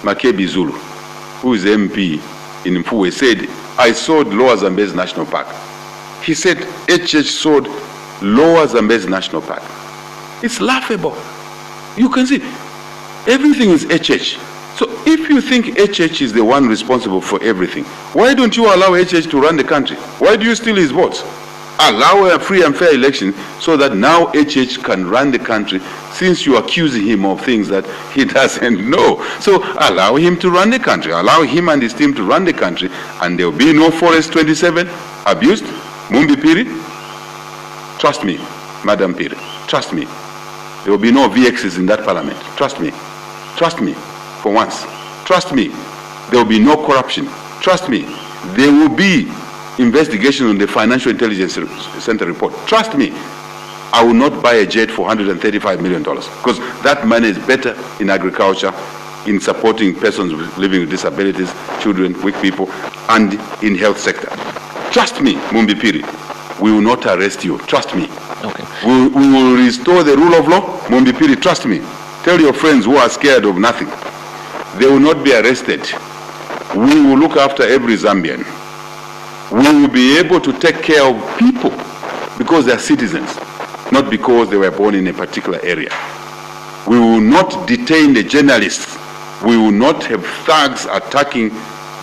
Makebi Zulu, who is MP in Mfuwe, said, I sold Lower Zambezi National Park. He said, HH sold Lower Zambezi National Park. It's laughable. You can see, everything is HH. So if you think HH is the one responsible for everything, why don't you allow HH to run the country? Why do you steal his votes? Allow a free and fair election so that now HH can run the country, since you are accusing him of things that he doesn't know. So allow him to run the country. Allow him and his team to run the country, and there will be no Forest 27 abused. Mumbi Piri, trust me, Madam Piri, trust me. There will be no VXs in that parliament. Trust me. Trust me, for once. Trust me. There will be no corruption. Trust me. There will be investigation on the Financial Intelligence Center report. Trust me, I will not buy a jet for $135 million, because that money is better in agriculture, in supporting persons living with disabilities, children, weak people, and in health sector. Trust me, Mumbi Piri, we will not arrest you. Trust me. Okay. We will restore the rule of law. Mumbi Piri, trust me. Tell your friends who are scared of nothing. They will not be arrested. We will look after every Zambian. We will be able to take care of people because they are citizens, not because they were born in a particular area. We will not detain the journalists. We will not have thugs attacking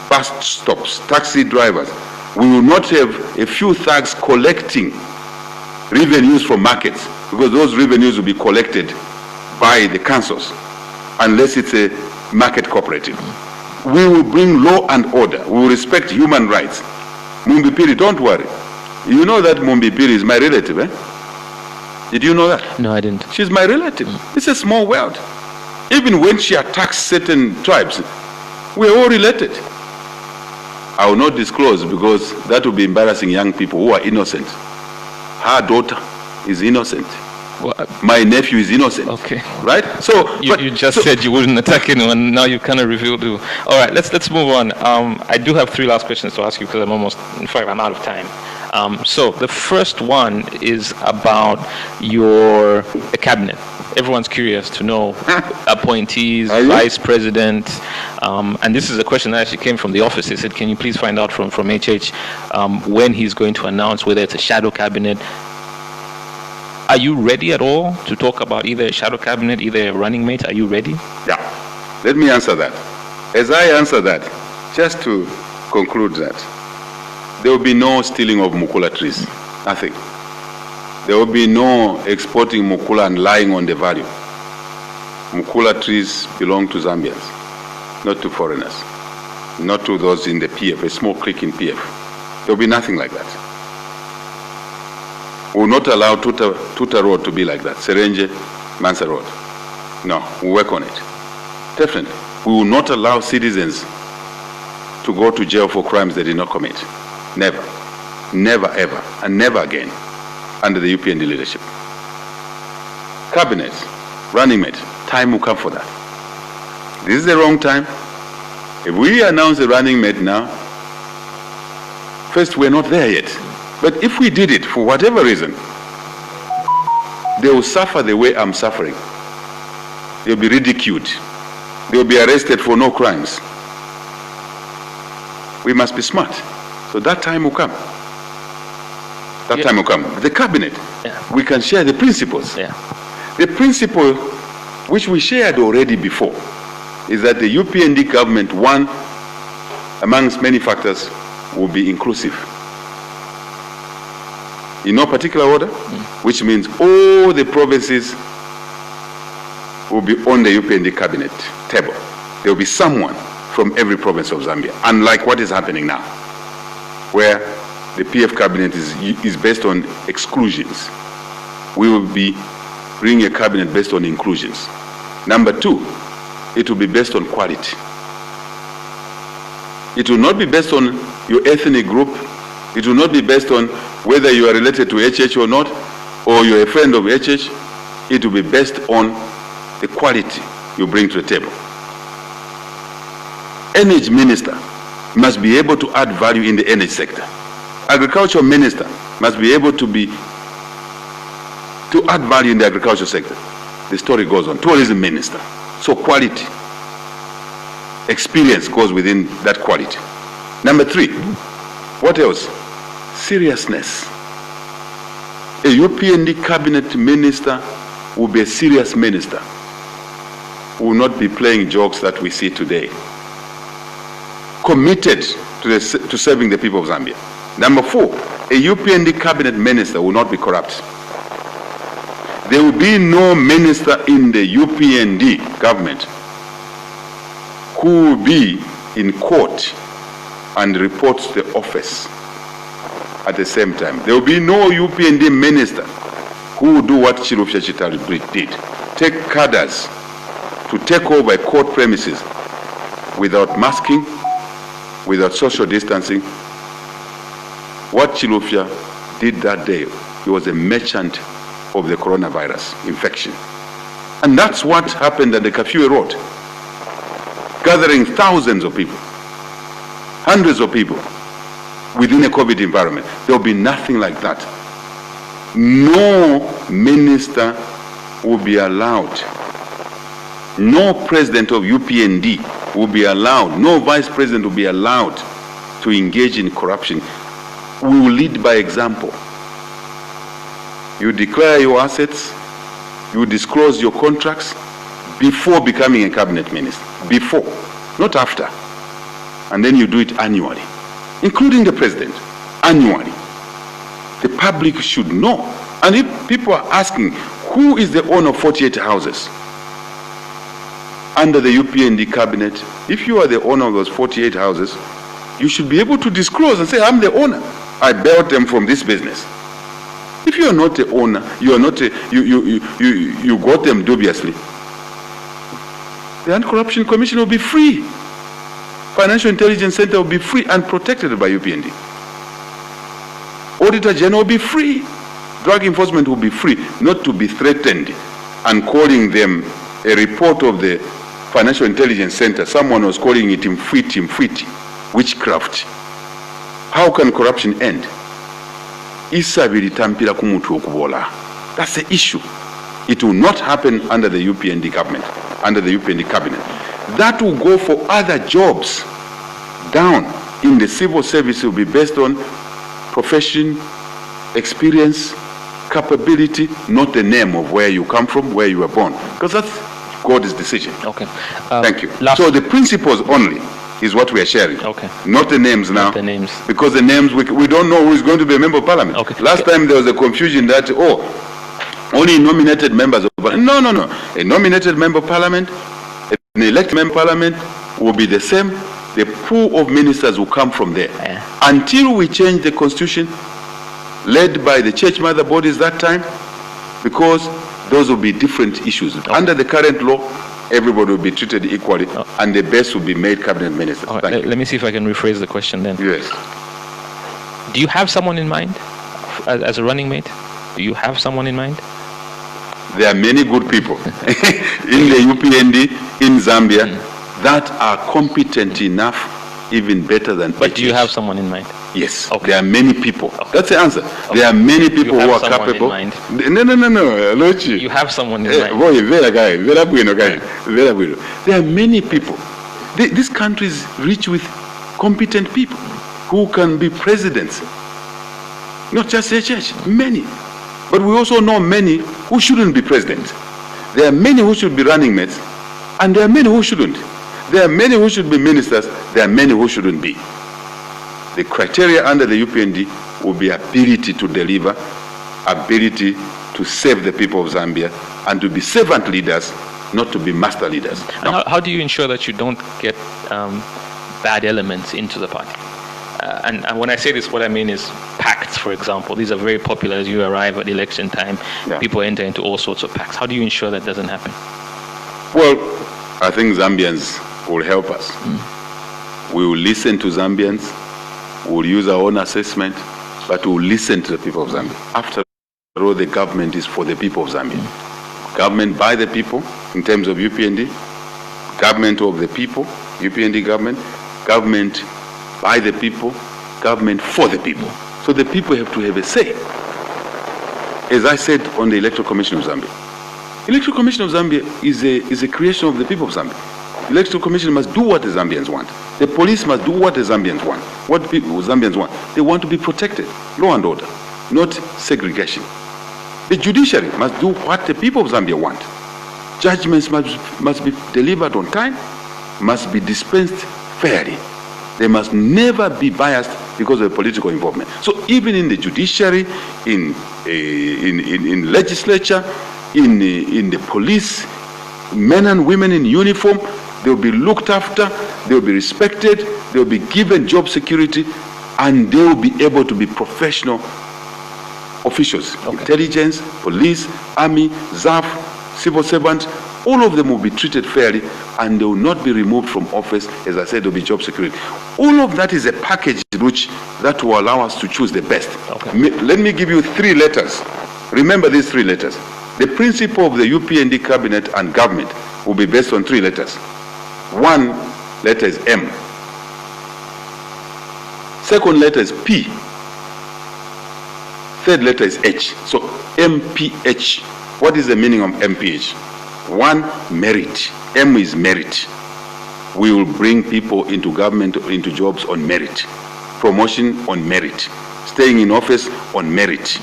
bus stops, taxi drivers. We will not have a few thugs collecting revenues from markets, because those revenues will be collected by the councils, unless it's a market cooperative. We will bring law and order. We will respect human rights. Mumbi Piri, don't worry. You know that Mumbi Piri is my relative, eh? Did you know that? No, I didn't. She's my relative. It's a small world. Even when she attacks certain tribes, we're all related. I will not disclose, because that will be embarrassing young people who are innocent. Her daughter is innocent. Well, my nephew is innocent. Okay. Right? So you just said you wouldn't attack anyone. Now you kind of revealed who. All right, let's move on. I do have 3 last questions to ask you, because I'm out of time. So the first one is about the cabinet. Everyone's curious to know appointees, vice president, and this is a question that actually came from the office. They said, can you please find out from HH when he's going to announce whether it's a shadow cabinet. Are you ready at all to talk about either a shadow cabinet, either a running mate? Are you ready? Yeah. Let me answer that. As I answer that, just to conclude that, there will be no stealing of Mukula trees. Nothing. There will be no exporting Mukula and lying on the value. Mukula trees belong to Zambians, not to foreigners, not to those in the PF, a small clique in PF. There will be nothing like that. We will not allow Tuta Road to be like that, Serenje, Mansa Road. No, we'll work on it. Definitely. We will not allow citizens to go to jail for crimes they did not commit. Never. Never, ever, and never again under the UPND leadership. Cabinet, running mate, time will come for that. This is the wrong time. If we announce a running mate now, first, we're not there yet. But if we did it for whatever reason, they will suffer the way I'm suffering. They'll be ridiculed. They'll be arrested for no crimes. We must be smart. So that time will come. That time will come. The cabinet, we can share the principles. The principle which we shared already before is that the UPND government, one amongst many factors, will be inclusive. In no particular order, which means all the provinces will be on the UPND cabinet table. There will be someone from every province of Zambia, unlike what is happening now, where the PF cabinet is based on exclusions. We will be bringing a cabinet based on inclusions. Number 2, it will be based on quality. It will not be based on your ethnic group. It will not be based on whether you are related to HH or not, or you're a friend of HH. It will be based on the quality you bring to the table. Energy minister must be able to add value in the energy sector. Agriculture minister must be able to add value in the agriculture sector. The story goes on. Tourism minister. So quality, experience goes within that quality. Number 3, what else? Seriousness. A UPND cabinet minister will be a serious minister, will not be playing jokes that we see today. Committed to serving the people of Zambia. Number 4, a UPND cabinet minister will not be corrupt. There will be no minister in the UPND government who will be in court and reports to the office at the same time. There will be no UPND minister who will do what Chilufya Chitali did. Take cadres to take over court premises without masking, without social distancing. What Chilufya did that day, he was a merchant of the coronavirus infection. And that's what happened at the Kafue Road, gathering thousands of people, hundreds of people within a COVID environment. There will be nothing like that. No minister will be allowed, no president of UPND will be allowed, no vice president will be allowed to engage in corruption. We will lead by example. You declare your assets, you disclose your contracts before becoming a cabinet minister. Before, not after. And then you do it annually, including the president, annually. The public should know. And if people are asking, who is the owner of 48 houses under the UPND cabinet? If you are the owner of those 48 houses, you should be able to disclose and say, I'm the owner. I bought them from this business. If you are not the owner, you are not you got them dubiously, the Anti-Corruption Commission will be free. Financial Intelligence Center will be free and protected by UPND. Auditor General will be free. Drug enforcement will be free, not to be threatened and calling them a report of the Financial Intelligence Center. Someone was calling it imfwiti, witchcraft. How can corruption end? That's the issue. It will not happen under the UPND government, under the UPND cabinet. That will go for other jobs down in the civil service. It will be based on profession, experience, capability, not the name of where you come from, where you were born, because that's God's decision. Okay. Thank you. So the principles only is what we are sharing. Okay. Not the names now. Not the names. Because the names, we don't know who is going to be a member of parliament. Okay. Last time there was a confusion that, only nominated members of parliament. No. A nominated member of parliament, an elected member of parliament will be the same. The pool of ministers will come from there. Yeah. Until we change the constitution, led by the church mother bodies that time, because those will be different issues. Okay. Under the current law, everybody will be treated equally, and the best will be made cabinet ministers. Right, let me see if I can rephrase the question then. Yes. Do you have someone in mind as a running mate? Do you have someone in mind? There are many good people in the UPND, in Zambia, that are competent enough, even better than. But do you have someone in mind? Yes. Okay. There are many people. Okay. That's the answer. Okay. There are many people who are capable. In mind? No. You have someone in mind. Boy, there are many people. This country is rich with competent people who can be presidents. Not just a church, many. But we also know many who shouldn't be president. There are many who should be running mates, and there are many who shouldn't. There are many who should be ministers, there are many who shouldn't be. The criteria under the UPND will be ability to deliver, ability to save the people of Zambia, and to be servant leaders, not to be master leaders. And how do you ensure that you don't get bad elements into the party? And when I say this, what I mean is pacts, for example. These are very popular as you arrive at election time. Yeah. People enter into all sorts of pacts. How do you ensure that doesn't happen? Well, I think Zambians will help us. We will listen to Zambians. We will use our own assessment, but we will listen to the people of Zambia. After all, the government is for the people of Zambia. Government by the people, in terms of UPND. Government of the people, UPND government. Government by the people, government for the people. So the people have to have a say. As I said on the Electoral Commission of Zambia, Electoral Commission of Zambia is a creation of the people of Zambia. Electoral Commission must do what the Zambians want. The police must do what the Zambians want. What people Zambians want. They want to be protected, law and order, not segregation. The judiciary must do what the people of Zambia want. Judgments must be delivered on time, must be dispensed fairly. They must never be biased because of political involvement. So even in the judiciary, in legislature, in the police, men and women in uniform, they'll be looked after, they'll be respected, they'll be given job security, and they will be able to be professional officials. Okay. Intelligence, police, army, ZAF, civil servants, all of them will be treated fairly, and they will not be removed from office. As I said, there will be job security. All of that is a package which that will allow us to choose the best. Okay. Let me give you 3 letters. Remember these 3 letters. The principle of the UPND cabinet and government will be based on 3 letters. 1 letter is M. Second letter is P. Third letter is H. So MPH. What is the meaning of MPH? 1, merit. M is merit. We will bring people into government, into jobs on merit. Promotion on merit. Staying in office on merit.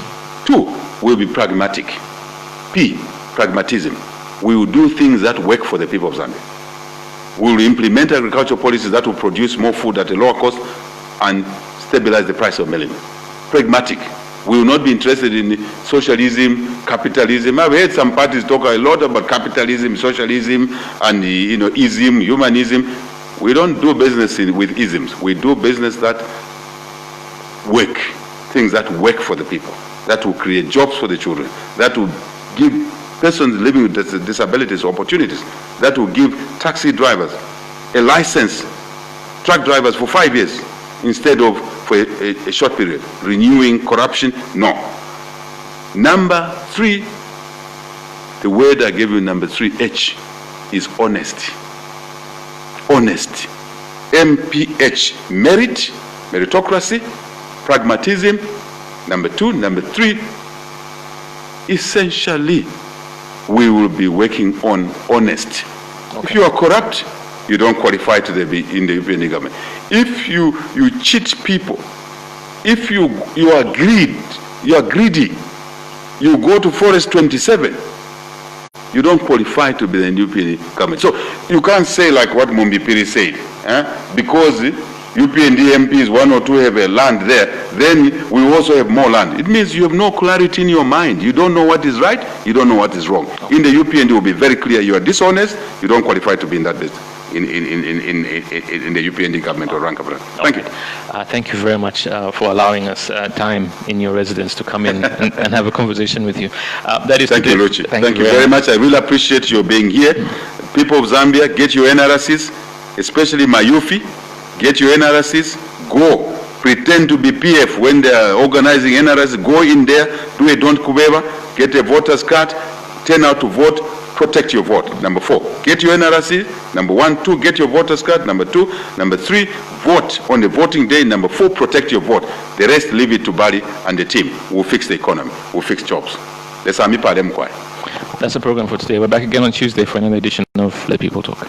2, we'll be pragmatic. P, pragmatism. We will do things that work for the people of Zambia. We will implement agricultural policies that will produce more food at a lower cost and stabilize the price of milling. Pragmatic. We will not be interested in socialism, capitalism. I've heard some parties talk a lot about capitalism, socialism, and ism, humanism. We don't do business with isms. We do business that work, things that work for the people, that will create jobs for the children, that will give persons living with disabilities opportunities, that will give taxi drivers a license, truck drivers for 5 years instead of for a short period. Renewing corruption, no. Number 3, the word I gave you, number 3, H, is honesty. Honesty. MPH, merit, meritocracy, pragmatism, number 2. Number 3, essentially, we will be working on honesty. Okay. If you are corrupt, you don't qualify to be in the UPND government. If you cheat people, if you are greedy, you go to Forest 27, you don't qualify to be in the UPND government. So you can't say like what Mumbi Piri said, because UPND MPs, 1 or 2 have a land there, then we also have more land. It means you have no clarity in your mind. You don't know what is right, you don't know what is wrong. In the UPND, it will be very clear you are dishonest, you don't qualify to be in that business. In the UPND government or rank of rank. Thank you. Thank you very much for allowing us time in your residence to come in and have a conversation with you. That is Thank you, Luchi. Thank you very much. I really appreciate your being here. People of Zambia, get your NRCs, especially Mayufi. Get your NRCs. Go. Pretend to be PF when they are organizing NRCs. Go in there. Do a don't kubeba. Get a voter's card. Turn out to vote. Protect your vote. Number 4, get your NRC. Number 1, 2, get your voter's card. Number 2, number 3, vote on the voting day. Number 4, protect your vote. The rest, leave it to Bali and the team. We'll fix the economy. We'll fix jobs. That's the program for today. We're back again on Tuesday for another edition of Let People Talk.